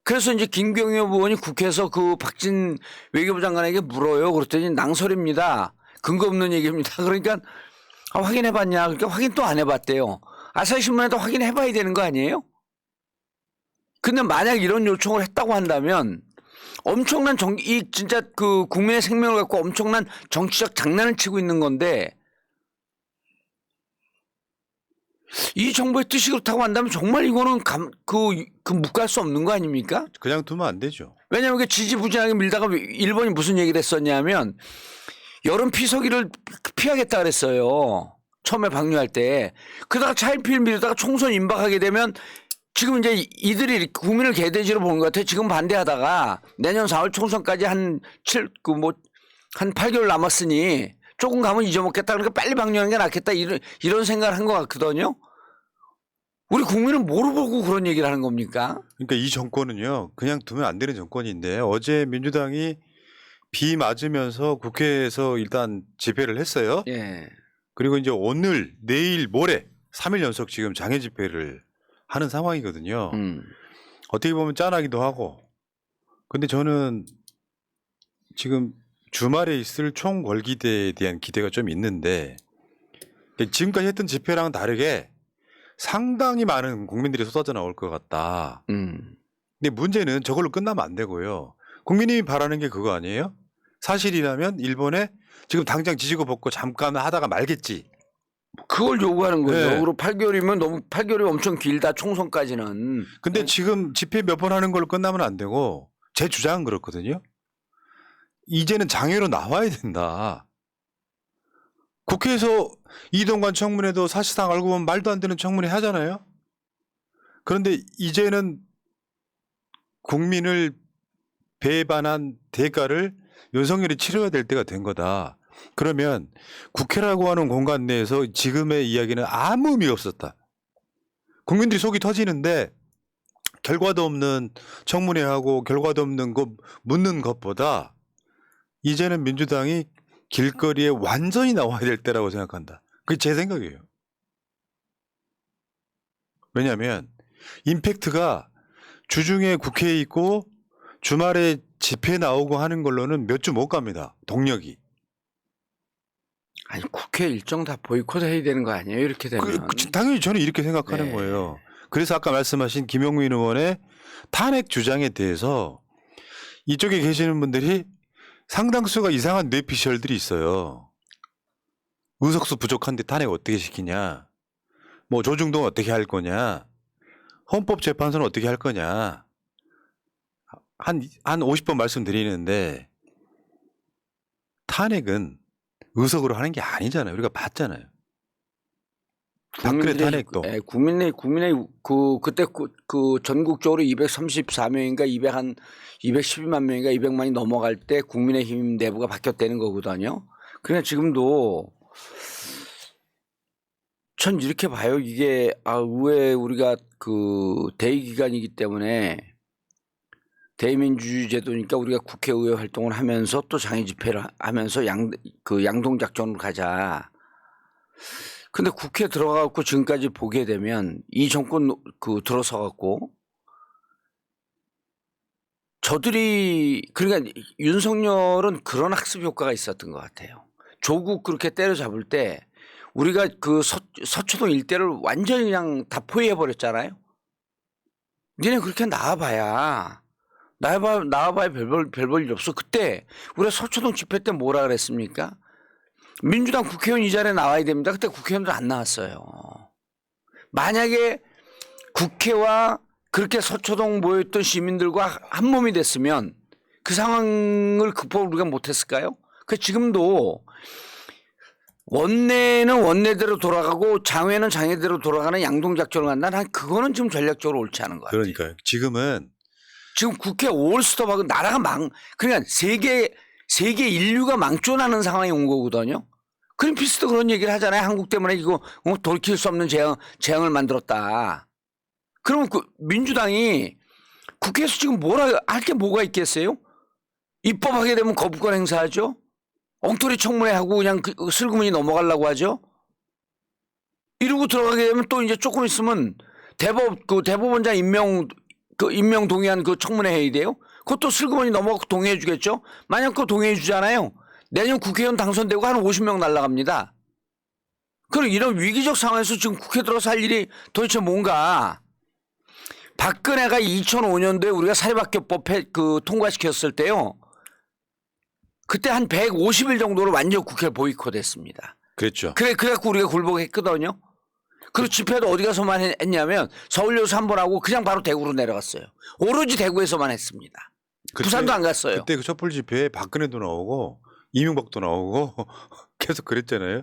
그래서 이제 김경엽 의원이 국회에서 그 박진 외교부 장관에게 물어요. 그랬더니 낭설입니다. 근거 없는 얘기입니다. 그러니까 확인해봤냐? 그러니까 확인 또 안 해봤대요. 아사히 신문에도 확인해봐야 되는 거 아니에요? 근데 만약 이런 요청을 했다고 한다면 엄청난 진짜 그 국민의 생명을 갖고 엄청난 정치적 장난을 치고 있는 건데 이 정부의 뜻이 그렇다고 한다면 정말 이거는 묵갈 수 없는 거 아닙니까? 그냥 두면 안 되죠. 왜냐하면 지지부진하게 밀다가 일본이 무슨 얘기를 했었냐면 여름 피서기를 피하겠다 그랬어요. 처음에 방류할 때. 그러다가 차일피일 미루다가 총선 임박하게 되면 지금 이제 이들이 국민을 개돼지로 보는 것 같아요. 지금 반대하다가 내년 4월 총선까지 한 8개월 남았으니 조금 가면 잊어먹겠다. 그러니까 빨리 방류하는 게 낫겠다. 이런 생각을 한 것 같거든요. 우리 국민은 뭐로 보고 그런 얘기를 하는 겁니까? 그러니까 이 정권은요. 그냥 두면 안 되는 정권인데 어제 민주당이 비 맞으면서 국회에서 일단 집회를 했어요. 예. 그리고 이제 오늘, 내일, 모레 3일 연속 지금 장애 집회를 하는 상황이거든요. 어떻게 보면 짠하기도 하고. 근데 저는 지금 주말에 있을 총궐기대에 대한 기대가 좀 있는데 지금까지 했던 집회랑은 다르게 상당히 많은 국민들이 쏟아져 나올 것 같다. 근데 문제는 저걸로 끝나면 안 되고요. 국민이 바라는 게 그거 아니에요? 사실이라면 일본에 지금 당장 지지고 볶고 잠깐 하다가 말겠지. 그걸 요구하는 거죠. 네. 그리고 8개월이면 너무 8개월이 엄청 길다. 총선까지는. 근데 지금 집회 몇 번 하는 걸로 끝나면 안 되고 제 주장은 그렇거든요. 이제는 장애로 나와야 된다. 국회에서 이동관 청문회도 사실상 알고 보면 말도 안 되는 청문회 하잖아요. 그런데 이제는 국민을 배반한 대가를 윤석열이 치러야 될 때가 된 거다. 그러면 국회라고 하는 공간 내에서 지금의 이야기는 아무 의미가 없었다. 국민들이 속이 터지는데 결과도 없는 청문회하고 결과도 없는 거 묻는 것보다 이제는 민주당이 길거리에 완전히 나와야 될 때라고 생각한다. 그게 제 생각이에요. 왜냐하면 임팩트가 주중에 국회에 있고 주말에 집회 나오고 하는 걸로는 몇 주 못 갑니다. 동력이. 아니 국회 일정 다 보이콧 해야 되는 거 아니에요? 이렇게 되면. 당연히 저는 이렇게 생각하는 네. 거예요. 그래서 아까 말씀하신 김용민 의원의 탄핵 주장에 대해서 이쪽에 계시는 분들이 상당수가 이상한 뇌피셜들이 있어요. 의석수 부족한데 탄핵 어떻게 시키냐. 뭐 조중동 어떻게 할 거냐. 헌법재판소는 어떻게 할 거냐. 한 50번 말씀드리는데 탄핵은 의석으로 하는 게 아니잖아요. 우리가 봤잖아요. 박근혜 탄핵도. 국민의 그때 그 전국적으로 234명인가 212만 명인가 200만이 넘어갈 때 국민의힘 내부가 바뀌었다는 거거든요. 그러니까 지금도 전 이렇게 봐요. 이게 왜 우리가 그 대의 기관이기 때문에 대의민주주의 제도니까 우리가 국회의회 활동을 하면서 또 장애 집회를 하면서 양동 작전으로 가자. 근데 국회 들어가고 지금까지 보게 되면 이 정권 들어서 갖고 저들이 그러니까 윤석열은 그런 학습 효과가 있었던 것 같아요. 조국 그렇게 때려잡을 때 우리가 그 서초동 일대를 완전히 그냥 다 포위해 버렸잖아요. 니네 그렇게 나와봐야 별 볼 일 없어. 그때 우리가 서초동 집회 때 뭐라 그랬습니까? 민주당 국회의원 이 자리에 나와야 됩니다. 그때 국회의원들 안 나왔어요. 만약에 국회와 그렇게 서초동 모였던 시민들과 한 몸이 됐으면 그 상황을 극복을 우리가 못했을까요? 그 지금도 원내는 원내대로 돌아가고 장외는 장외대로 돌아가는 양동작전을 간다. 난 그거는 지금 전략적으로 옳지 않은 것 같아요. 그러니까요. 지금 국회 올스톱하고 나라가 그러니까 세계 인류가 망존하는 상황이 온 거거든요. 그린피스도 그런 얘기를 하잖아요. 한국 때문에 이거 돌이킬 수 없는 재앙을 만들었다. 그러면 민주당이 국회에서 지금 할 게 뭐가 있겠어요? 입법하게 되면 거부권 행사하죠. 엉터리 청문회하고 그냥 슬그머니 넘어가려고 하죠. 이러고 들어가게 되면 또 이제 조금 있으면 대법원장 임명 동의한 그 청문회 회의 돼요. 그것도 슬그머니 넘어가고 동의해 주겠죠. 만약 그거 동의해 주잖아요. 내년 국회의원 당선되고 한 50명 날아갑니다. 그럼 이런 위기적 상황에서 지금 국회 들어서 할 일이 도대체 뭔가. 박근혜가 2005년도에 우리가 사회박교법 통과시켰을 때요. 그때 한 150일 정도로 완전 국회를 보이콧했습니다. 그랬죠. 그래갖고 우리가 굴복했거든요. 그리고 집회도 어디 가서만 했냐면 서울여수 한 번 하고 그냥 바로 대구로 내려갔어요. 오로지 대구에서만 했습니다. 부산도 안 갔어요. 그때 그 촛불 집회에 박근혜도 나오고 이명박도 나오고 계속 그랬잖아요.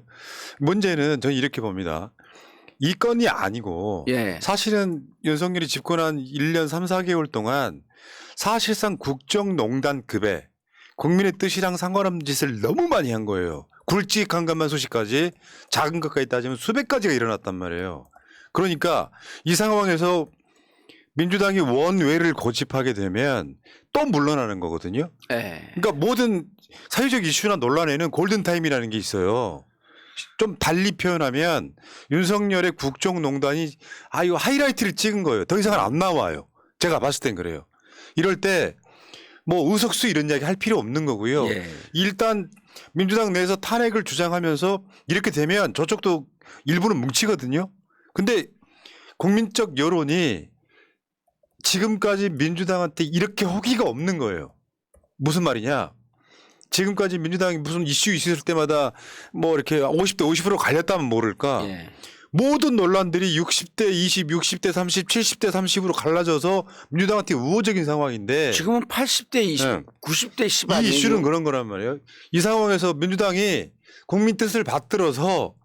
문제는 저는 이렇게 봅니다. 이 건이 아니고 사실은 윤석열이 집권한 1년 3, 4개월 동안 사실상 국정농단급의 국민의 뜻이랑 상관없는 짓을 너무 많이 한 거예요. 굵직한 것만 수십까지 작은 것까지 따지면 수백 가지가 일어났단 말이에요. 그러니까 이 상황에서 민주당이 원외를 고집하게 되면 또 물러나는 거거든요. 그러니까 모든 사회적 이슈나 논란에는 골든타임이라는 게 있어요. 좀 달리 표현하면 윤석열의 국정농단이 이거 하이라이트를 찍은 거예요. 더 이상은 안 나와요. 제가 봤을 땐 그래요. 이럴 때 뭐 의석수 이런 이야기 할 필요 없는 거고요. 예. 일단 민주당 내에서 탄핵을 주장하면서 이렇게 되면 저쪽도 일부는 뭉치거든요. 근데 국민적 여론이 지금까지 민주당한테 이렇게 호기가 없는 거예요. 무슨 말이냐? 지금까지 민주당이 무슨 이슈 있을 때마다 뭐 이렇게 50대 50으로 갈렸다면 모를까? 예. 모든 논란들이 60대 20, 60대 30, 70대 30으로 갈라져서 민주당한테 우호적인 상황인데 지금은 80대 20, 네. 90대 10 이 아니에요? 이슈는 그런 거란 말이에요. 이 상황에서 민주당이 국민 뜻을 받들어서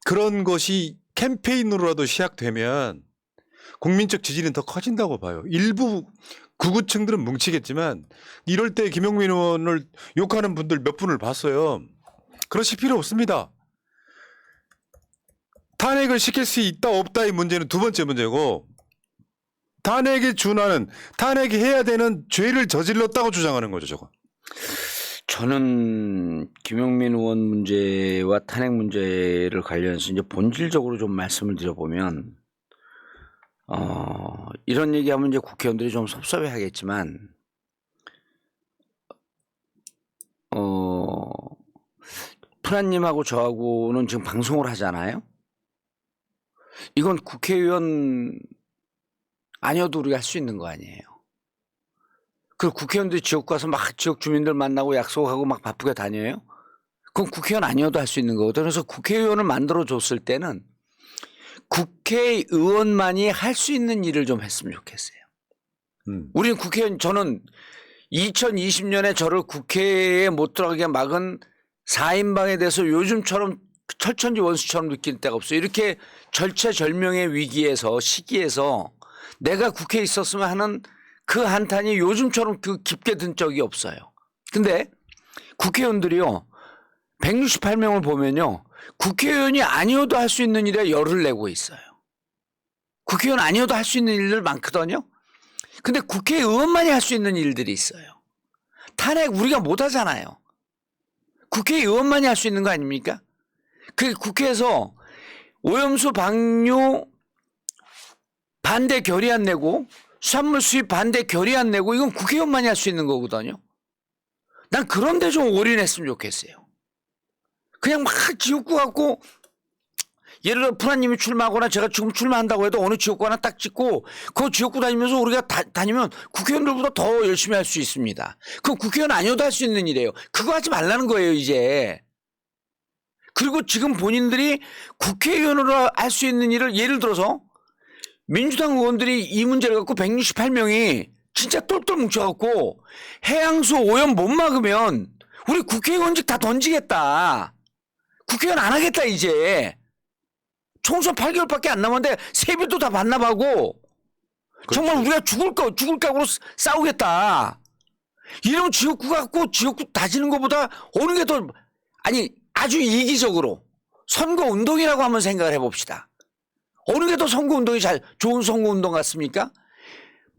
그런 것이 캠페인으로라도 시작되면 국민적 지지는 더 커진다고 봐요. 일부 구구층들은 뭉치겠지만 이럴 때 김용민 의원을 욕하는 분들 몇 분을 봤어요. 그러실 필요 없습니다. 탄핵을 시킬 수 있다 없다의 문제는 두 번째 문제고 탄핵에 준하는 탄핵해야 되는 죄를 저질렀다고 주장하는 거죠. 저거. 저는 김용민 의원 문제와 탄핵 문제를 관련해서 이제 본질적으로 좀 말씀을 드려보면 이런 얘기하면 이제 국회의원들이 좀 섭섭해하겠지만 푸나님하고 저하고는 지금 방송을 하잖아요. 이건 국회의원 아니어도 우리가 할 수 있는 거 아니에요. 그 국회의원들이 지역 가서 막 지역 주민들 만나고 약속하고 막 바쁘게 다녀요. 그건 국회의원 아니어도 할 수 있는 거거든요. 그래서 국회의원을 만들어 줬을 때는 국회의원만이 할 수 있는 일을 좀 했으면 좋겠어요. 우리는 국회의원, 저는 2020년에 저를 국회에 못 들어가게 막은 4인방에 대해서 요즘처럼 철천지 원수처럼 느낄 때가 없어요. 이렇게 절체절명의 위기에서 시기에서 내가 국회에 있었으면 하는 그 한탄이 요즘처럼 그 깊게 든 적이 없어요. 근데 국회의원들이요, 168명을 보면요, 국회의원이 아니어도 할 수 있는 일에 열을 내고 있어요. 국회의원 아니어도 할 수 있는 일들 많거든요. 근데 국회의원만이 할 수 있는 일들이 있어요. 탄핵 우리가 못 하잖아요. 국회의원만이 할 수 있는 거 아닙니까? 그 국회에서 오염수 방류 반대 결의안 내고 수산물 수입 반대 결의안 내고 이건 국회의원만이 할 수 있는 거거든요. 난 그런 데 좀 올인했으면 좋겠어요. 그냥 막 지역구 갖고 예를 들어 푸나님이 출마하거나 제가 지금 출마한다고 해도 어느 지역구 하나 딱 찍고 그 지역구 다니면서 우리가 다니면 국회의원들보다 더 열심히 할 수 있습니다. 그건 국회의원 아니어도 할 수 있는 일이에요. 그거 하지 말라는 거예요 이제. 그리고 지금 본인들이 국회의원으로 할 수 있는 일을 예를 들어서 민주당 의원들이 이 문제를 갖고 168명이 진짜 똘똘 뭉쳐갖고 해양수 오염 못 막으면 우리 국회의원직 다 던지겠다. 국회의원 안 하겠다 이제. 총선 8개월밖에 안 남았는데 세비도 다 반납하고 정말 우리가 죽을 각오로 싸우겠다. 이런 지역구 갖고 지역구 다지는 것보다 어느 게 더 아니 아주 이기적으로 선거운동이라고 한번 생각을 해봅시다. 어느 게 더 선거운동이 좋은 선거운동 같습니까?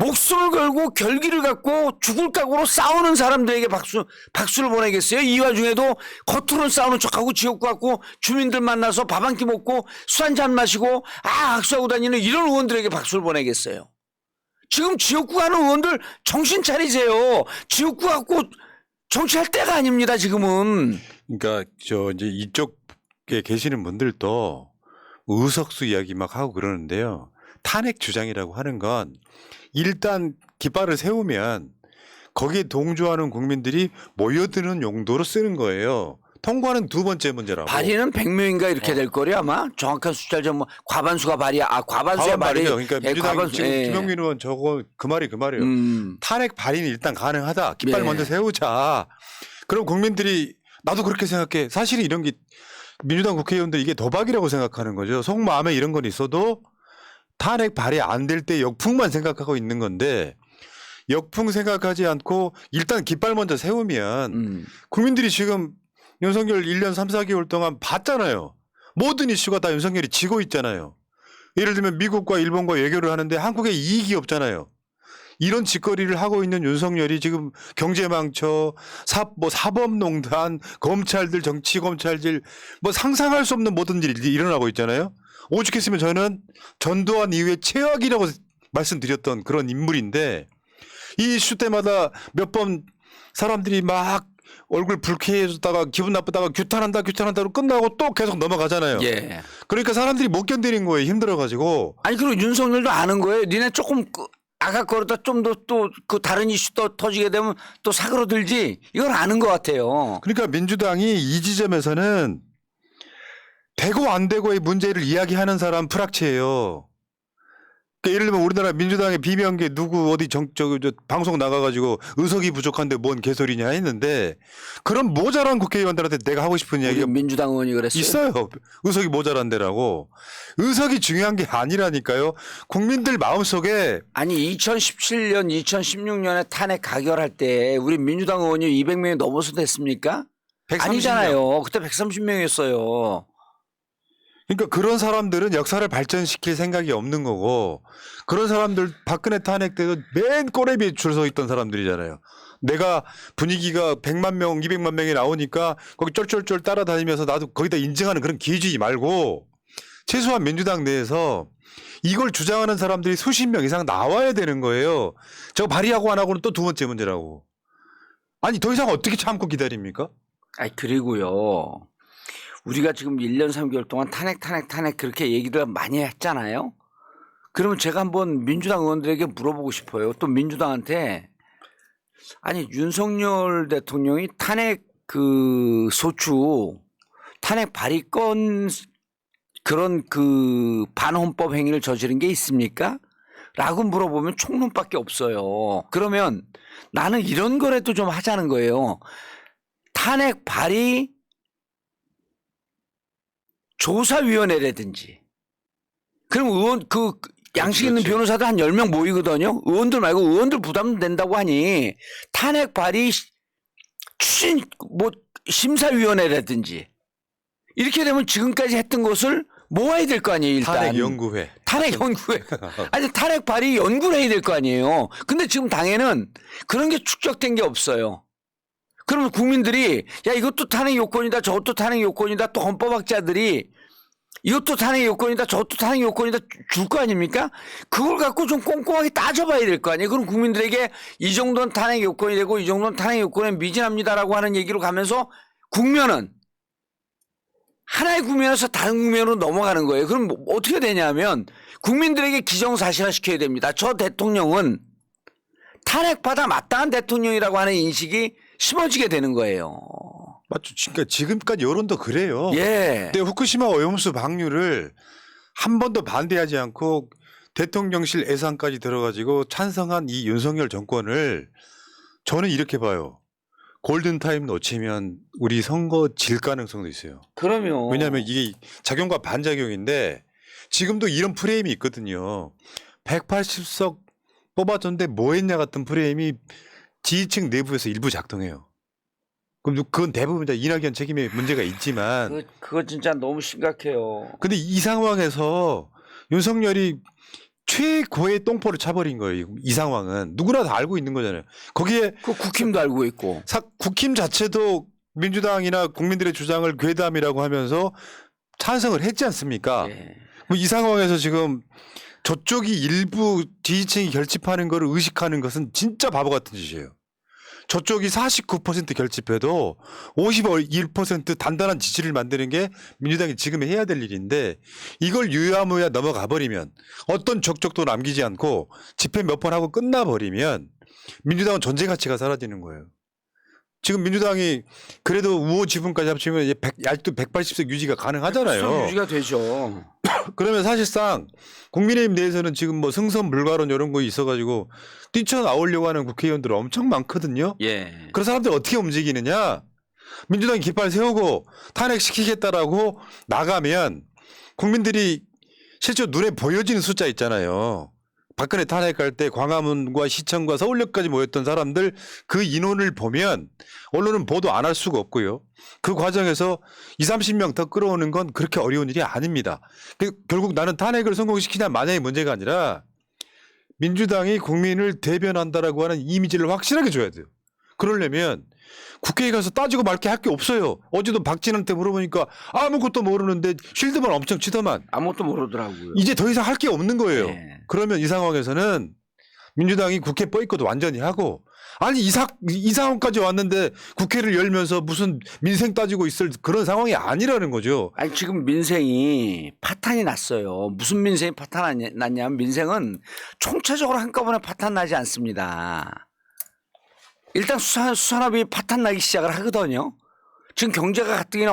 목숨을 걸고 결기를 갖고 죽을 각오로 싸우는 사람들에게 박수를 보내겠어요? 이 와중에도 겉으로는 싸우는 척하고 지역구 갖고 주민들 만나서 밥 한 끼 먹고 술 한잔 마시고 악수하고 다니는 이런 의원들에게 박수를 보내겠어요? 지금 지역구 가는 의원들 정신 차리세요. 지역구 갖고 정치할 때가 아닙니다 지금은. 그러니까 이제 이쪽에 계시는 분들도 의석수 이야기 막 하고 그러는데요. 탄핵 주장이라고 하는 건 일단 깃발을 세우면 거기에 동조하는 국민들이 모여드는 용도로 쓰는 거예요. 통과는 두 번째 문제라고. 발의는 100명인가 이렇게 될 거리 아마 정확한 숫자를 좀 과반수가 발의야. 과반수의 발의. 말이죠. 그러니까 민주당 지금 김용민 의원 저거 그 말이에요. 탄핵 발의는 일단 가능하다. 깃발 먼저 세우자. 그럼 국민들이 나도 그렇게 생각해. 사실은 이런 게 민주당 국회의원들 이게 도박이라고 생각하는 거죠. 속마음에 이런 건 있어도 탄핵 발의 안 될 때 역풍만 생각하고 있는 건데 역풍 생각하지 않고 일단 깃발 먼저 세우면 국민들이 지금 윤석열 1년 3, 4개월 동안 봤잖아요. 모든 이슈가 다 윤석열이 지고 있잖아요. 예를 들면 미국과 일본과 외교를 하는데 한국에 이익이 없잖아요. 이런 짓거리를 하고 있는 윤석열이 지금 경제망쳐, 사법농단, 검찰들, 정치검찰들 뭐 상상할 수 없는 모든 일이 일어나고 있잖아요. 오죽했으면 저는 전두환 이후에 최악이라고 말씀드렸던 그런 인물인데 이 이슈 때마다 몇 번 사람들이 막 얼굴 불쾌해졌다가 기분 나쁘다가 규탄한다로 끝나고 또 계속 넘어가잖아요. 예. 그러니까 사람들이 못 견디는 거예요. 힘들어가지고. 아니 그리고 윤석열도 아는 거예요. 니네 조금 아각거리다 좀 더 또 그 다른 이슈 또 터지게 되면 또 사그러들지. 이걸 아는 것 같아요. 그러니까 민주당이 이 지점에서는 되고 안 되고의 문제를 이야기하는 사람 프락치예요. 그러니까 예를 들면 우리나라 민주당의 비명계 누구 어디 저 방송 나가가지고 의석이 부족한데 뭔 개소리냐 했는데 그런 모자란 국회의원들한테 내가 하고 싶은 우리 이야기가 민주당 의원이 그랬어요. 있어요. 의석이 모자란데라고. 의석이 중요한 게 아니라니까요. 국민들 마음속에 아니 2017년 2016년에 탄핵 가결할 때 우리 민주당 의원이 200명이 넘어서 됐습니까? 130명. 아니잖아요. 그때 130명이었어요. 그러니까 그런 사람들은 역사를 발전시킬 생각이 없는 거고 그런 사람들 박근혜 탄핵 때도 맨 꼬레비에 줄 서 있던 사람들이잖아요. 내가 분위기가 100만 명, 200만 명이 나오니까 거기 쫄쫄쫄 따라다니면서 나도 거기다 인증하는 그런 기회주의 말고 최소한 민주당 내에서 이걸 주장하는 사람들이 수십 명 이상 나와야 되는 거예요. 저거 발의하고 안 하고는 또 두 번째 문제라고. 아니 더 이상 어떻게 참고 기다립니까? 아니 그리고요. 우리가 지금 1년 3개월 동안 탄핵 그렇게 얘기를 많이 했잖아요. 그러면 제가 한번 민주당 의원들에게 물어보고 싶어요. 또 민주당한테 아니 윤석열 대통령이 탄핵 그 소추 탄핵 발의권 그런 그 반헌법 행위를 저지른 게 있습니까? 라고 물어보면 총론밖에 없어요. 그러면 나는 이런 거라도 좀 하자는 거예요. 탄핵 발의 조사위원회라든지. 그럼 의원 그 양식 있는 그렇지. 변호사들 한 10명 모이거든요. 의원들 말고 의원들 부담된다고 하니 탄핵 발의 추진 뭐 심사위원회라든지 이렇게 되면 지금까지 했던 것을 모아야 될 거 아니에요. 일단 탄핵연구회. 탄핵연구회. 아니 탄핵 발의 연구를 해야 될 거 아니에요. 근데 지금 당에는 그런 게 축적된 게 없어요. 그러면 국민들이 야 이것도 탄핵 요건이다 저것도 탄핵 요건이다 또 헌법학자들이 이것도 탄핵 요건이다 저것도 탄핵 요건이다 줄 거 아닙니까? 그걸 갖고 좀 꼼꼼하게 따져봐야 될 거 아니에요. 그럼 국민들에게 이 정도는 탄핵 요건이 되고 이 정도는 탄핵 요건에 미진합니다라고 하는 얘기로 가면서 국면은 하나의 국면에서 다른 국면으로 넘어가는 거예요. 그럼 뭐 어떻게 되냐면 국민들에게 기정사실화 시켜야 됩니다. 저 대통령은 탄핵받아 마땅한 대통령이라고 하는 인식이 심어지게 되는 거예요. 맞죠. 그러니까 지금까지 여론도 그래요. 예. 근데 후쿠시마 오염수 방류를 한 번도 반대하지 않고 대통령실 예산까지 들어가지고 찬성한 이 윤석열 정권을 저는 이렇게 봐요. 골든타임 놓치면 우리 선거 질 가능성도 있어요. 그러면. 왜냐하면 이게 작용과 반작용인데 지금도 이런 프레임이 있거든요. 180석 뽑아줬는데 뭐 했냐 같은 프레임이 지지층 내부에서 일부 작동해요. 그럼 그건 대부분 다 이낙연 책임에 문제가 있지만 그거 진짜 너무 심각해요. 근데 이 상황에서 윤석열이 최고의 똥포를 차버린 거예요. 이 상황은 누구나 다 알고 있는 거잖아요. 거기에 그 국힘도 알고 있고. 국힘 자체도 민주당이나 국민들의 주장을 괴담이라고 하면서 찬성을 했지 않습니까? 예. 이 상황에서 지금 저쪽이 일부 지지층이 결집하는 것을 의식하는 것은 진짜 바보 같은 짓이에요. 저쪽이 49% 결집해도 51% 단단한 지지를 만드는 게 민주당이 지금 해야 될 일인데 이걸 유야무야 넘어가 버리면 어떤 적적도 남기지 않고 집회 몇 번 하고 끝나버리면 민주당은 존재 가치가 사라지는 거예요. 지금 민주당이 그래도 우호 지분까지 합치면 이제 아직도 180석 유지가 가능하잖아요. 유지가 되죠. 그러면 사실상 국민의힘 내에서는 지금 뭐 승선 불가론 이런 거 있어가지고 뛰쳐나오려고 하는 국회의원들 엄청 많거든요. 예. 그런 사람들 어떻게 움직이느냐? 민주당이 깃발 세우고 탄핵시키겠다라고 나가면 국민들이 실제로 눈에 보여지는 숫자 있잖아요. 박근혜 탄핵할 때 광화문과 시청과 서울역까지 모였던 사람들 그 인원을 보면 언론은 보도 안 할 수가 없고요. 그 과정에서 20-30명 더 끌어오는 건 그렇게 어려운 일이 아닙니다. 결국 나는 탄핵을 성공시키냐 마냐의 문제가 아니라 민주당이 국민을 대변한다라고 하는 이미지를 확실하게 줘야 돼요. 그러려면 국회에 가서 따지고 말 게 할 게 없어요. 어제도 박진원한테 물어보니까 아무것도 모르는데 쉴드만 엄청 치더만. 아무것도 모르더라고요. 이제 더 이상 할 게 없는 거예요. 네. 그러면 이 상황에서는 민주당이 국회 보이콧 완전히 하고 아니 이 상황까지 왔는데 국회를 열면서 무슨 민생 따지고 있을 그런 상황이 아니라는 거죠. 아니 지금 민생이 파탄이 났어요. 무슨 민생이 파탄 났냐면 민생은 총체적으로 한꺼번에 파탄 나지 않습니다. 일단 수산업이 파탄 나기 시작을 하거든요. 지금 경제가 가뜩이나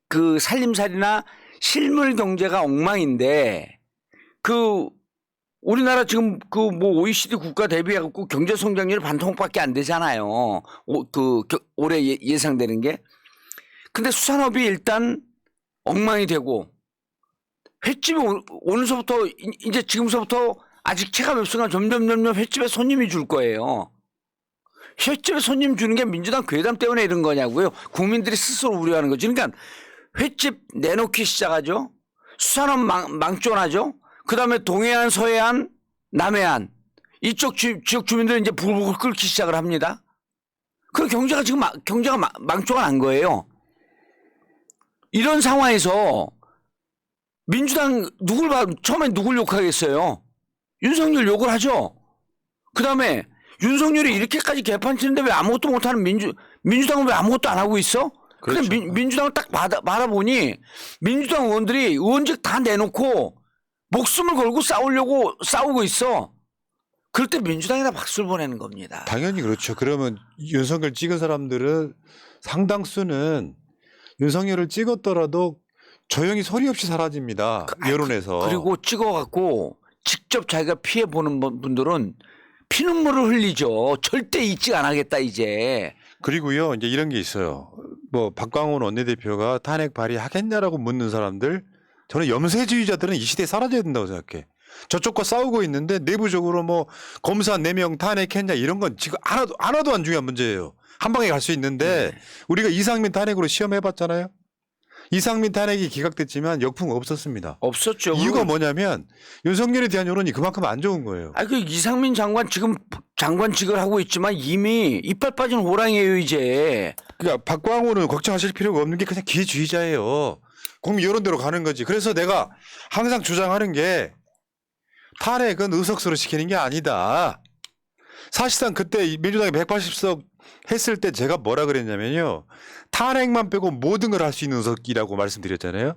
그 살림살이나 실물 경제가 엉망인데 그 우리나라 지금 그 뭐 OECD 국가 대비해갖고 경제 성장률이 반토막밖에 안 되잖아요. 올해 예상되는 게. 근데 수산업이 일단 엉망이 되고 횟집이 오늘서부터 이제 지금서부터 아직 체감 없으나 점점 횟집에 손님이 줄 거예요. 횟집에 손님 주는 게 민주당 괴담 때문에 이런 거냐고요. 국민들이 스스로 우려하는 거죠. 그러니까 횟집 내놓기 시작하죠. 수산업 망존하죠. 그다음에 동해안, 서해안, 남해안 이쪽 지역 주민들은 이제 부글부글 끓기 시작을 합니다. 그 경제가 지금 망조가 난 거예요. 이런 상황에서 민주당 처음에 누굴 욕하겠어요? 윤석열 욕을 하죠. 그다음에 윤석열이 이렇게까지 개판 치는데 왜 아무것도 못하는 민주당은 왜 아무것도 안 하고 있어? 그렇죠. 근데 민주당을 딱 바라보니 민주당 의원들이 의원직 다 내놓고 목숨을 걸고 싸우고 있어. 그럴 때 민주당에다 박수를 보내는 겁니다. 당연히 그렇죠. 그러면 윤석열 찍은 사람들은 상당수는 윤석열을 찍었더라도 조용히 소리 없이 사라집니다. 여론에서. 그리고 찍어갖고 직접 자기가 피해보는 분들은 피눈물을 흘리죠. 절대 잊지 안 하겠다 이제. 그리고요 이제 이런 게 있어요. 뭐 박광원 원내대표가 탄핵 발의하겠냐라고 묻는 사람들 저는 염세주의자들은 이 시대에 사라져야 된다고 생각해. 저쪽과 싸우고 있는데 내부적으로 뭐 검사 4명 탄핵했냐 이런 건 지금 하나도 안 중요한 문제예요. 한 방에 갈 수 있는데 우리가 이상민 탄핵으로 시험해봤잖아요. 이상민 탄핵이 기각됐지만 역풍 없었습니다. 없었죠. 이유가 뭐냐면 윤석열에 대한 여론이 그만큼 안 좋은 거예요. 그 이상민 장관 지금 장관직을 하고 있지만 이미 이빨 빠진 호랑이에요 이제. 그러니까 박광호는 걱정하실 필요가 없는 게 그냥 기회주의자예요. 국민 여론대로 가는 거지. 그래서 내가 항상 주장하는 게 탄핵은 의석수로 시키는 게 아니다. 사실상 그때 민주당이 180석 했을 때 제가 뭐라 그랬냐면요. 탄핵만 빼고 모든 걸 할 수 있는 의석이라고 말씀드렸잖아요.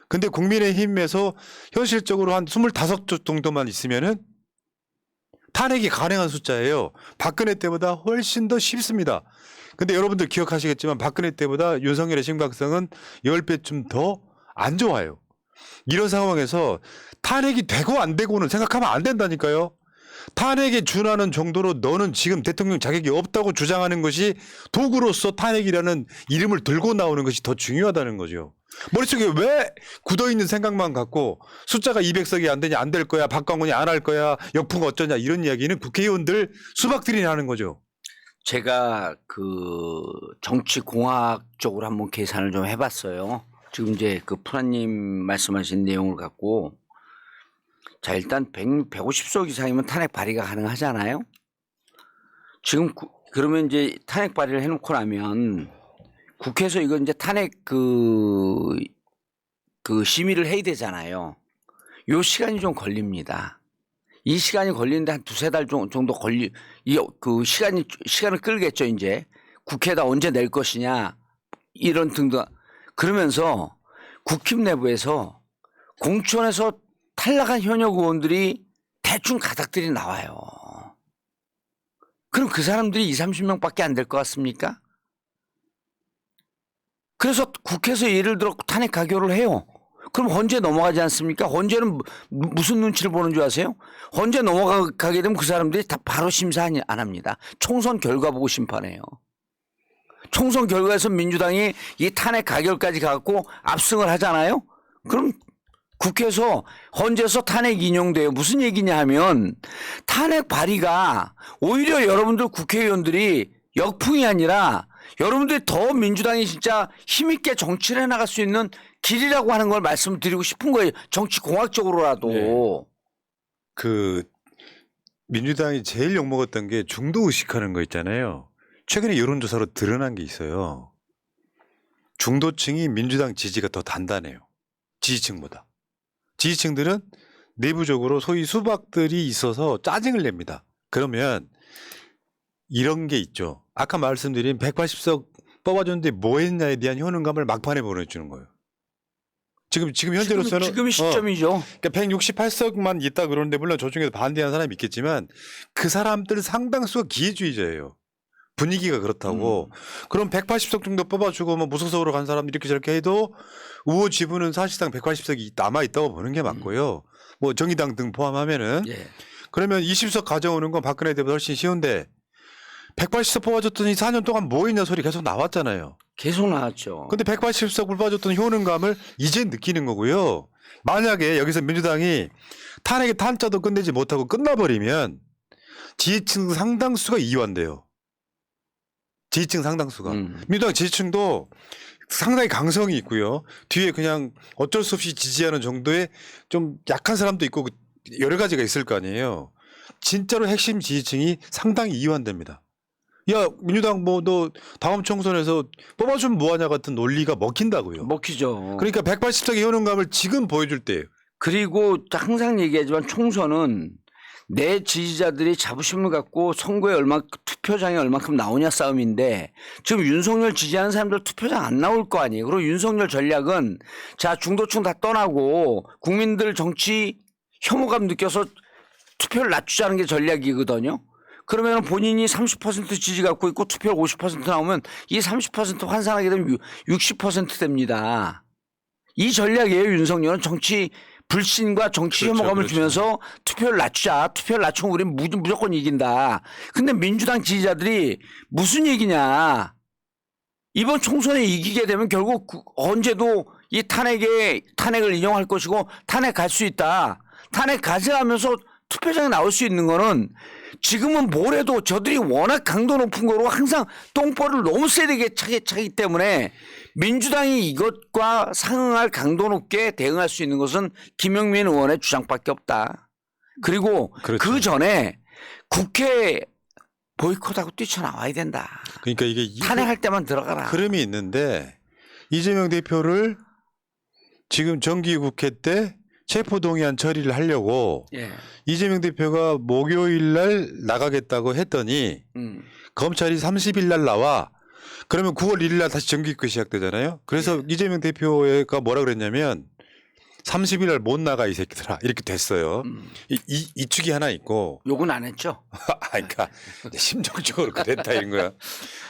근데 국민의힘에서 현실적으로 한 25조 정도만 있으면은 탄핵이 가능한 숫자예요. 박근혜 때보다 훨씬 더 쉽습니다. 근데 여러분들 기억하시겠지만 박근혜 때보다 윤석열의 심각성은 10배쯤 더 안 좋아요. 이런 상황에서 탄핵이 되고 안 되고는 생각하면 안 된다니까요. 탄핵에 준하는 정도로 너는 지금 대통령 자격이 없다고 주장하는 것이 도구로서 탄핵이라는 이름을 들고 나오는 것이 더 중요하다는 거죠. 머릿속에 왜 굳어있는 생각만 갖고 숫자가 200석이 안 되냐 안 될 거야 박광훈이 안 할 거야 역풍 어쩌냐 이런 이야기는 국회의원들 수박들이 하는 거죠. 제가 그 정치공학 쪽으로 한번 계산을 좀 해봤어요. 지금 이제 그 프라님 말씀하신 내용을 갖고 자 일단 150석 이상이면 탄핵 발의가 가능하잖아요. 지금 그러면 이제 탄핵 발의를 해놓고 나면 국회에서 이거 이제 탄핵 그 심의를 해야 되잖아요. 요 시간이 좀 걸립니다. 이 시간이 걸리는데 한 2-3달 정도 시간을 끌겠죠 이제. 국회에다 언제 낼 것이냐 이런 등등. 그러면서 국힘 내부에서 공천에서 탈락한 현역 의원들이 대충 가닥들이 나와요. 그럼 그 사람들이 20-30명밖에 안 될 것 같습니까? 그래서 국회에서 예를 들어 탄핵 가결을 해요. 그럼 헌재 넘어가지 않습니까? 헌재는 무슨 눈치를 보는 줄 아세요? 헌재 넘어가게 되면 그 사람들이 다 바로 심사 안 합니다. 총선 결과 보고 심판해요. 총선 결과에서 민주당이 이 탄핵 가결까지 가고 압승을 하잖아요. 그럼 국회에서 헌재에서 탄핵 인용돼요. 무슨 얘기냐 하면 탄핵 발의가 오히려 여러분들 국회의원들이 역풍이 아니라 여러분들이 더 민주당이 진짜 힘있게 정치를 해나갈 수 있는 길이라고 하는 걸 말씀드리고 싶은 거예요. 정치공학적으로라도. 네. 그 민주당이 제일 욕먹었던 게 중도 의식하는 거 있잖아요. 최근에 여론조사로 드러난 게 있어요. 중도층이 민주당 지지가 더 단단해요. 지지층보다. 지지층들은 내부적으로 소위 수박들이 있어서 짜증을 냅니다. 그러면 이런 게 있죠. 아까 말씀드린 180석 뽑아줬는데 뭐 했냐에 대한 효능감을 막판에 보내주는 거예요. 지금 현재로서는 지금이 시점이죠. 그러니까 168석만 있다 그러는데 물론 저중에도 반대하는 사람이 있겠지만 그 사람들 상당수가 기회주의자예요. 분위기가 그렇다고. 그럼 180석 정도 뽑아주고 뭐 무소속으로 간 사람 이렇게 저렇게 해도 우호 지분은 사실상 180석이 남아 있다고 보는 게 맞고요. 뭐 정의당 등 포함하면은 예. 그러면 20석 가져오는 건 박근혜 때보다 훨씬 쉬운데 180석 뽑아줬더니 4년 동안 뭐 했냐 소리 계속 나왔잖아요. 계속 나왔죠. 근데 180석 뽑아줬던 효능감을 이제 느끼는 거고요. 만약에 여기서 민주당이 탄핵의 탄자도 끝내지 못하고 끝나버리면 지지층 상당수가 이완돼요. 지지층 상당수가. 민주당 지지층도 상당히 강성이 있고요. 뒤에 그냥 어쩔 수 없이 지지하는 정도의 좀 약한 사람도 있고 여러 가지가 있을 거 아니에요. 진짜로 핵심 지지층이 상당히 이완됩니다. 야, 민주당 뭐 너 다음 총선에서 뽑아주면 뭐하냐 같은 논리가 먹힌다고요. 먹히죠. 그러니까 180석의 효능감을 지금 보여줄 때예요. 그리고 항상 얘기하지만 총선은 내 지지자들이 자부심을 갖고 선거에 투표장에 얼마큼 나오냐 싸움인데 지금 윤석열 지지하는 사람들 투표장 안 나올 거 아니에요. 그리고 윤석열 전략은 자 중도층 다 떠나고 국민들 정치 혐오감 느껴서 투표를 낮추자는 게 전략이거든요. 그러면 본인이 30% 지지 갖고 있고 투표율 50% 나오면 이 30% 환산하게 되면 60% 됩니다. 이 전략이에요. 윤석열은 정치 불신과 정치 혐오감을 주면서 투표를 낮추자. 투표를 낮추면 우리는 무조건 이긴다. 근데 민주당 지지자들이 무슨 얘기냐. 이번 총선에 이기게 되면 결국 언제도 이 탄핵을 인용할 것이고 탄핵 갈 수 있다. 탄핵 가져가면서 투표장에 나올 수 있는 거는 지금은 뭘 해도 저들이 워낙 강도 높은 거로 항상 똥볼을 너무 세게 차기 때문에 민주당이 이것과 상응할 강도 높게 대응할 수 있는 것은 김영민 의원의 주장밖에 없다. 그리고 그렇죠. 그 전에 국회 보이콧하고 뛰쳐나와야 된다. 그러니까 이게 탄핵할 때만 들어가라. 흐름이 있는데 이재명 대표를 지금 정기국회 때 체포동의안 처리를 하려고 예. 이재명 대표가 목요일 날 나가겠다고 했더니 검찰이 30일 날 나와. 그러면 9월 1일 날 다시 정기국회 시작되잖아요. 그래서 이재명 대표가 뭐라 그랬냐면 30일 날 못 나가 이 새끼들아 이렇게 됐어요. 이 축이 하나 있고. 욕은 안 했죠. 그러니까 심정적으로 그랬다 이런 거야.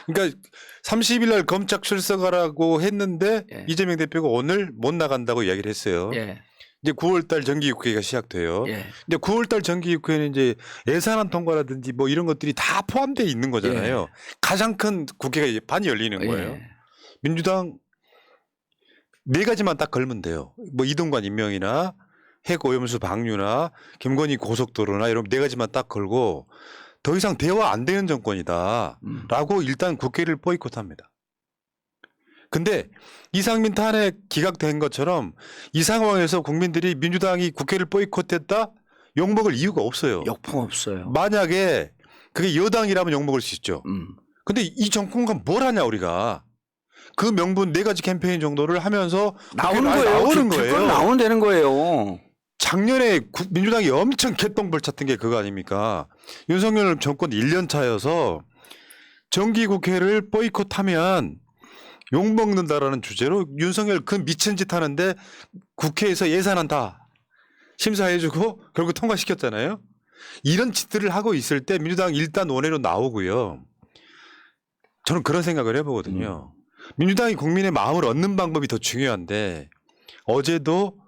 그러니까 30일 날 검찰 출석하라고 했는데 예. 이재명 대표가 오늘 못 나간다고 이야기를 했어요. 예. 이제 9월 달 정기국회가 시작돼요. 예. 이제 9월 달 정기국회는 이제 예산안 통과라든지 뭐 이런 것들이 다 포함되어 있는 거잖아요. 예. 가장 큰 국회가 이제 반이 열리는 거예요. 예. 민주당 네 가지만 딱 걸면 돼요. 뭐 이동관 임명이나 핵 오염수 방류나 김건희 고속도로나 이런 네 가지만 딱 걸고 더 이상 대화 안 되는 정권이다라고 일단 국회를 보이콧합니다. 근데 이상민 탄핵 기각된 것처럼 이 상황에서 국민들이 민주당이 국회를 보이콧했다 욕먹을 이유가 없어요. 역풍 없어요. 만약에 그게 여당이라면 욕먹을 수 있죠. 근데 이 정권과 뭘 하냐 우리가. 그 명분 네 가지 캠페인 정도를 하면서 나오는 거예요. 나오면 되는 거예요. 작년에 민주당이 엄청 개똥벌 찼던 게 그거 아닙니까? 윤석열 정권 1년 차여서 정기국회를 보이콧하면 욕먹는다라는 주제로 윤석열 그 미친 짓 하는데 국회에서 예산안 다 심사해주고 결국 통과시켰잖아요. 이런 짓들을 하고 있을 때 민주당 일단 원외로 나오고요. 저는 그런 생각을 해보거든요. 민주당이 국민의 마음을 얻는 방법이 더 중요한데 어제도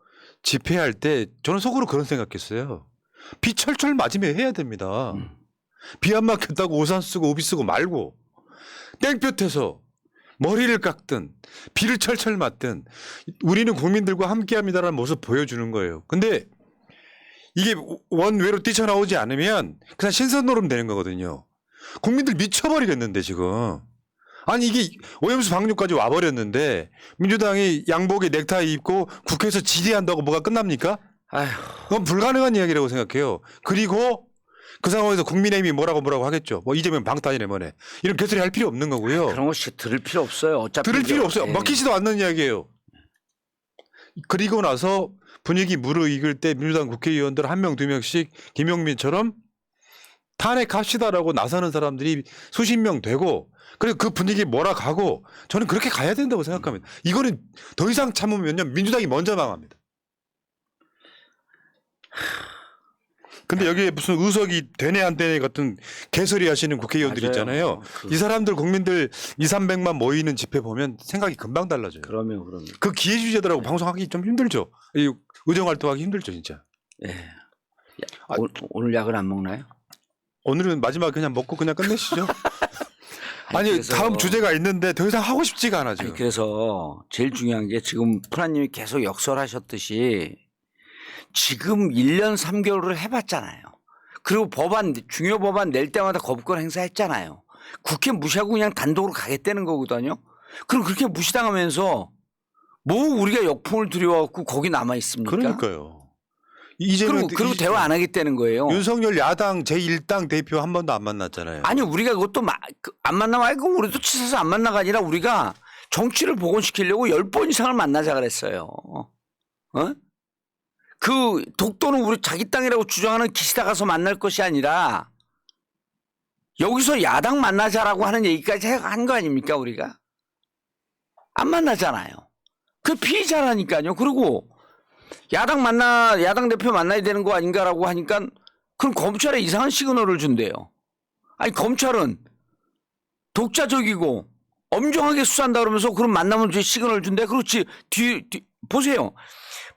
집회할 때 저는 속으로 그런 생각했어요. 비 철철 맞으면 해야 됩니다. 비 안 맞겠다고 우산 쓰고 우비 쓰고 말고 땡볕에서 머리를 깎든 비를 철철 맞든 우리는 국민들과 함께합니다라는 모습 보여주는 거예요. 근데 이게 원외로 뛰쳐나오지 않으면 그냥 신선노름 되는 거거든요. 국민들 미쳐버리겠는데 지금. 아니 이게 오염수 방류까지 와버렸는데 민주당이 양복에 넥타이 입고 국회에서 질의한다고 뭐가 끝납니까? 아휴. 그건 불가능한 이야기라고 생각해요. 그리고 그 상황에서 국민의힘이 뭐라고 하겠죠. 뭐 이재명 방탄이네 뭐네. 이런 개소리 할 필요 없는 거고요. 그런 것이 들을 필요 없어요. 어차피 들을 필요 없어요. 예. 먹히지도 않는 이야기예요. 그리고 나서 분위기 무르익을 때 민주당 국회의원들 한 명 두 명씩 김용민처럼 탄핵합시다라고 나서는 사람들이 수십 명 되고 그리고 그 분위기 몰아가고 저는 그렇게 가야 된다고 생각합니다. 이거는 더 이상 참으면 민주당이 먼저 망합니다. 근데 여기에 무슨 의석이 되네 안 되네 같은 개소리 하시는 국회의원들 맞아요. 있잖아요. 이 사람들 국민들 200~300만 모이는 집회 보면 생각이 금방 달라져요. 그러면. 그 기회주의자들하고 방송하기 좀 힘들죠. 이 의정활동하기 힘들죠 진짜. 예. 오늘 약을 안 먹나요? 오늘은 마지막 그냥 먹고 그냥 끝내시죠. 아니 그래서- 다음 주제가 있는데 더 이상 하고 싶지가 않아 지금. 아니, 그래서 제일 중요한 게 지금 프라님이 계속 역설하셨듯이 지금 1년 3개월을 해봤잖아요. 그리고 중요 법안 낼 때마다 거부권 행사했잖아요. 국회 무시하고 그냥 단독으로 가겠다는 거거든요. 그럼 그렇게 무시당하면서 뭐 우리가 역풍을 들여왔고 거기 남아 있습니까? 그러니까요. 이제는 그리고 대화 안 하겠다는 거예요. 윤석열 야당 제1당 대표 한 번도 안 만났잖아요. 아니 우리가 그것도 안 만나면 아이고 우리도 치사해서 안 만나가 아니라 우리가 정치를 복원시키려고 10번 이상을 만나자 그랬어요. 어? 그 독도는 우리 자기 땅이라고 주장하는 기시다 가서 만날 것이 아니라 여기서 야당 만나자라고 하는 얘기까지 한 거 아닙니까 우리가? 안 만나잖아요. 그 피의자라니까요. 그리고 야당 대표 만나야 되는 거 아닌가라고 하니까 그럼 검찰에 이상한 시그널을 준대요. 아니 검찰은 독자적이고 엄정하게 수사한다 그러면서 그럼 만나면 이제 시그널 준대. 그렇지. 보세요.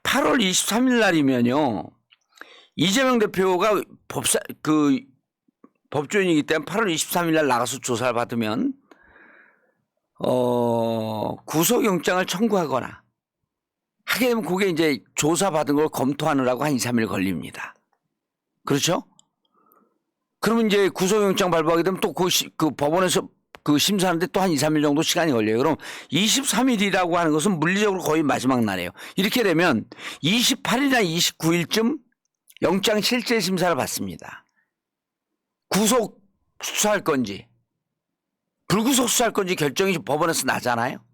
8월 23일 날이면요. 이재명 대표가 법조인이기 때문에 8월 23일 날 나가서 조사를 받으면 구속영장을 청구하거나 하게 되면 그게 이제 조사받은 걸 검토하느라고 한 2, 3일 걸립니다. 그렇죠? 그러면 이제 구속영장 발부하게 되면 또 그 법원에서 그 심사하는데 또 한 2, 3일 정도 시간이 걸려요. 그럼 23일이라고 하는 것은 물리적으로 거의 마지막 날이에요. 이렇게 되면 28일이나 29일쯤 영장 실질 심사를 받습니다. 구속 수사할 건지 불구속 수사할 건지 결정이 법원에서 나잖아요.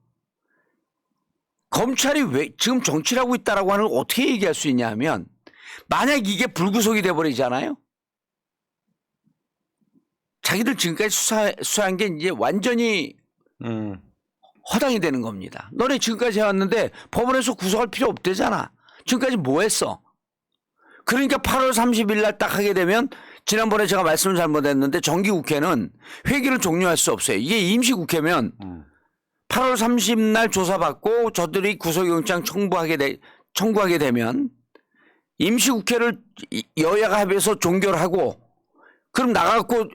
검찰이 왜 지금 정치를 하고 있다라고 하는 걸 어떻게 얘기할 수 있냐 하면 만약 이게 불구속이 돼버리잖아요. 자기들 지금까지 수사한 게 이제 완전히 허당이 되는 겁니다. 너네 지금까지 해왔는데 법원에서 구속할 필요 없대잖아. 지금까지 뭐 했어? 그러니까 8월 30일 날 딱 하게 되면 지난번에 제가 말씀을 잘못했는데 정기국회는 회기를 종료할 수 없어요. 이게 임시국회면 8월 30날 조사받고 저들이 구속영장 청구하게 되면 임시국회를 여야가 합의해서 종결하고 그럼 나가고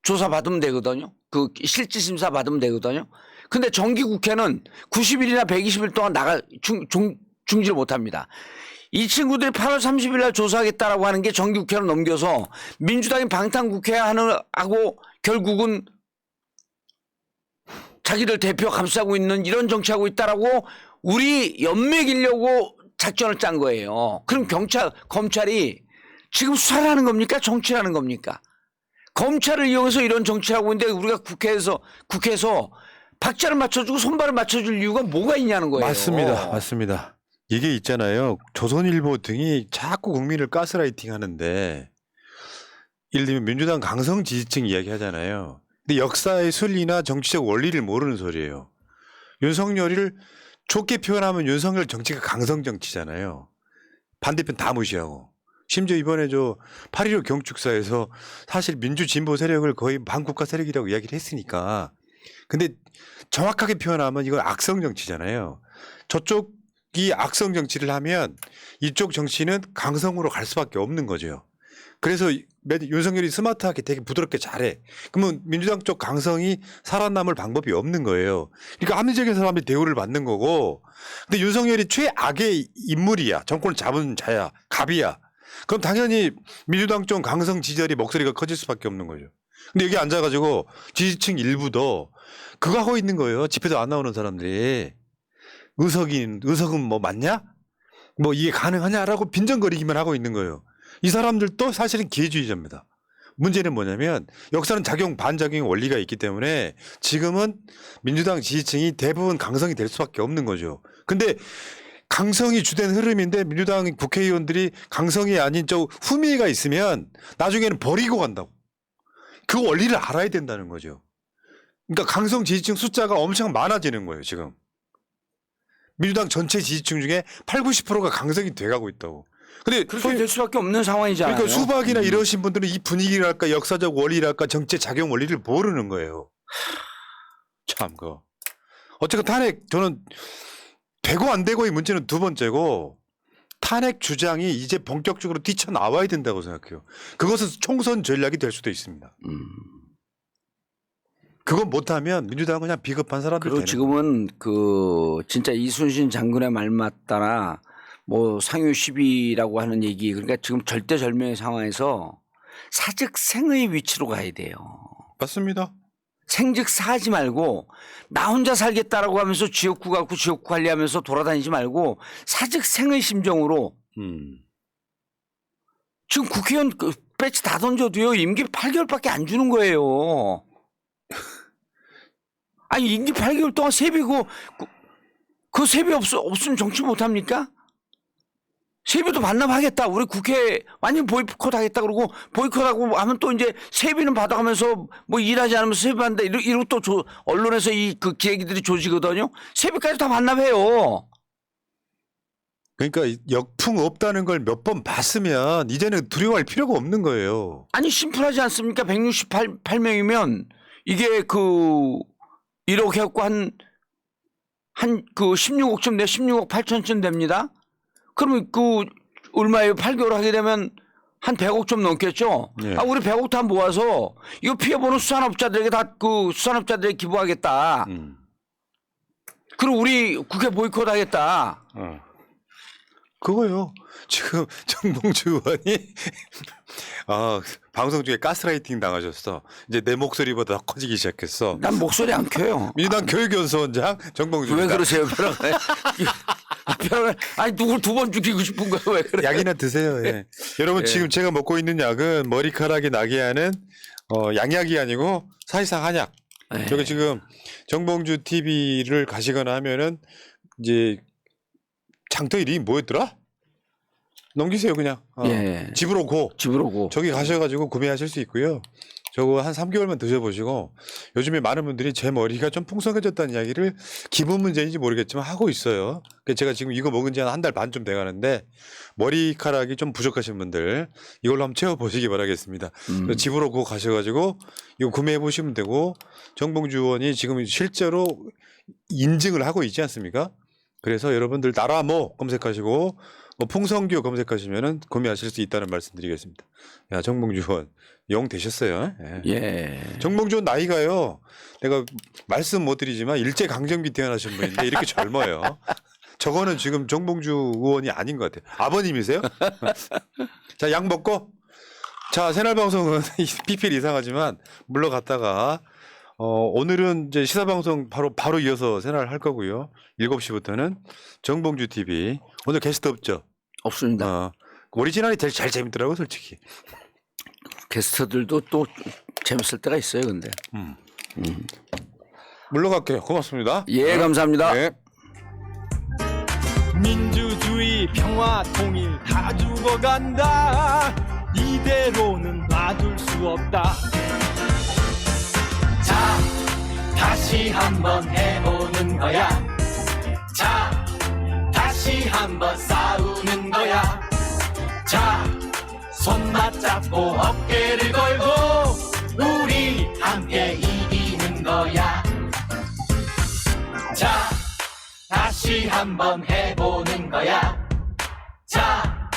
조사받으면 되거든요. 그 실질심사 받으면 되거든요. 근데 정기국회는 90일이나 120일 동안 중지를 못합니다. 이 친구들이 8월 30일 날 조사하겠다라고 하는 게 정기국회로 넘겨서 민주당이 방탄국회 하고 결국은 자기들 대표 감싸고 있는 이런 정치하고 있다라고 우리 연맥이려고 작전을 짠 거예요. 그럼 검찰이 지금 수사를 하는 겁니까? 정치를 하는 겁니까? 검찰을 이용해서 이런 정치를 하고 있는데 우리가 국회에서 박자를 맞춰주고 손발을 맞춰줄 이유가 뭐가 있냐는 거예요. 맞습니다. 이게 있잖아요. 조선일보 등이 자꾸 국민을 가스라이팅 하는데 예를 들면 민주당 강성 지지층 이야기 하잖아요. 근데 역사의 순리나 정치적 원리를 모르는 소리예요. 윤석열을 좋게 표현하면 윤석열 정치가 강성 정치잖아요. 반대편 다 무시하고. 심지어 이번에 8.15 경축사에서 사실 민주진보 세력을 거의 반국가 세력이라고 이야기를 했으니까. 근데 정확하게 표현하면 이건 악성 정치잖아요. 저쪽이 악성 정치를 하면 이쪽 정치는 강성으로 갈 수밖에 없는 거죠. 그래서 윤석열이 스마트하게 되게 부드럽게 잘해. 그러면 민주당 쪽 강성이 살아남을 방법이 없는 거예요. 그러니까 합리적인 사람이 대우를 받는 거고. 근데 윤석열이 최악의 인물이야. 정권을 잡은 자야. 갑이야. 그럼 당연히 민주당 쪽 강성 지지자리 목소리가 커질 수밖에 없는 거죠. 근데 여기 앉아가지고 지지층 일부도 그거 하고 있는 거예요. 집회도 안 나오는 사람들이. 의석은 뭐 맞냐? 뭐 이게 가능하냐라고 빈정거리기만 하고 있는 거예요. 이 사람들도 사실은 기회주의자입니다. 문제는 뭐냐면 역사는 작용 반작용 원리가 있기 때문에 지금은 민주당 지지층이 대부분 강성이 될 수밖에 없는 거죠. 근데 강성이 주된 흐름인데 민주당 국회의원들이 강성이 아닌 저 후미가 있으면 나중에는 버리고 간다고. 그 원리를 알아야 된다는 거죠. 그러니까 강성 지지층 숫자가 엄청 많아지는 거예요, 지금. 민주당 전체 지지층 중에 8, 90%가 강성이 돼가고 있다고. 근데 그렇게 될 수밖에 없는 상황이잖아요. 그러니까 수박이나 이러신 분들은 이 분위기랄까 역사적 원리랄까 정체 작용 원리를 모르는 거예요. 참 어쨌든 탄핵 저는 되고 안 되고의 문제는 두 번째고 탄핵 주장이 이제 본격적으로 뛰쳐나와야 된다고 생각해요. 그것은 총선 전략이 될 수도 있습니다. 그건 못하면 민주당은 그냥 비겁한 사람들 그리고 되는 지금은 진짜 이순신 장군의 말 맞다나 뭐 상유 시비라고 하는 얘기 그러니까 지금 절대절명의 상황에서 사즉생의 위치로 가야 돼요. 맞습니다. 생즉사하지 말고 나 혼자 살겠다라고 하면서 지역구 갖고 지역구 관리하면서 돌아다니지 말고 사즉생의 심정으로 지금 국회의원 배치 다 던져도요 임기 8개월밖에 안 주는 거예요. 아니 임기 8개월 동안 세비고 그 세비 없으면 정치 못합니까? 세비도 반납하겠다. 우리 국회 완전 보이콧 하겠다. 그러고 보이콧하고 하면 또 이제 세비는 받아가면서 뭐 일하지 않으면서 세비 받는다. 이러고 또 언론에서 그 기레기들이 조지거든요. 세비까지 다 반납해요. 그러니까 역풍 없다는 걸 몇 번 봤으면 이제는 두려워할 필요가 없는 거예요. 아니 심플하지 않습니까? 168명이면 이게 1억 해갖고 한 16억쯤 내 16억 8천쯤 됩니다. 그러면 얼마예요? 8개월 하게 되면 한 100억 좀 넘겠죠? 예. 우리 100억 다 모아서 이거 피해보는 수산업자들에게 다 수산업자들에게 기부하겠다. 그리고 우리 국회 보이콧 하겠다. 그거요. 지금 정봉주 의원이 방송 중에 가스라이팅 당하셨어. 이제 내 목소리보다 더 커지기 시작했어. 난 목소리 안 켜요. 민주당 교육연수원장 정봉주. 왜 그러세요, 벼랑에? 아니 누굴 두 번 죽이고 싶은 거야? 왜 그래? 약이나 드세요. 예. 여러분 지금 제가 먹고 있는 약은 머리카락이 나게 하는 양약이 아니고 사실상 한약. 저기 지금 정봉주 TV를 가시거나 하면은 이제 장터 이름이 뭐였더라? 넘기세요 그냥. 예. 집으로 고. 저기 가셔가지고 구매하실 수 있고요. 저거 한 3개월만 드셔보시고 요즘에 많은 분들이 제 머리가 좀 풍성해졌다는 이야기를 기분 문제인지 모르겠지만 하고 있어요. 그래서 제가 지금 이거 먹은 지 한 달 반 좀 돼가는데 머리카락이 좀 부족하신 분들 이걸로 한번 채워보시기 바라겠습니다. 그래서 집으로 고 가셔가지고 이거 구매해 보시면 되고 정봉주 의원이 지금 실제로 인증을 하고 있지 않습니까? 그래서 여러분들 나라모 검색하시고 뭐 풍성교 검색하시면은 구매하실 수 있다는 말씀드리겠습니다. 야 정봉주 의원 영 되셨어요. 예. 예. 정봉주 의원 나이가요. 내가 말씀 못 드리지만 일제 강점기 태어나신 분인데 이렇게 젊어요. 저거는 지금 정봉주 의원이 아닌 것 같아요. 아버님이세요? 자, 약 먹고 자 새날방송은 PPL 이상하지만 물러갔다가 오늘은 이제 시사방송 바로 이어서 새날 할 거고요. 7시부터는 정봉주 TV. 오늘 게스트 없죠? 없습니다. 오리지널이 제일 재밌더라고 솔직히. 게스트들도 또 재밌을 때가 있어요, 근데. 물러갈게요. 고맙습니다. 예, 감사합니다. 네. 민주주의 평화 통일 다 죽어간다. 이대로는 놔둘 수 없다. 자, 다시 한번 해보는 거야. 자, 다시 한번 싸우는 거야. 자, 손 맞잡고 어깨를 걸고 우리 함께 이기는 거야. 자, 다시 한번 해보는 거야. 자,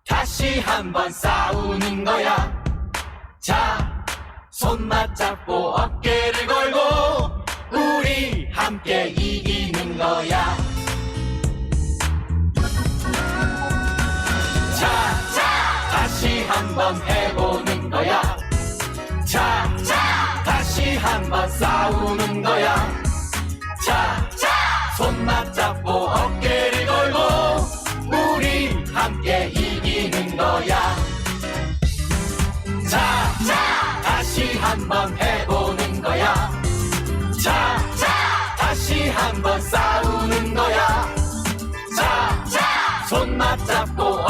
다시 한번 싸우는 거야. 자, 손 맞잡고 어깨를 걸고 우리 함께 이기는 거야. 자, 다시 한번 해보는 거야. 자, 다시 한번 싸우는 거야. 자, 손 맞잡고 어깨를 걸고 우리 함께 이기는 거야. 자, 다시 한번 해보는 거야. 자, 다시 한번 싸우는 거야. 자, 손 맞잡고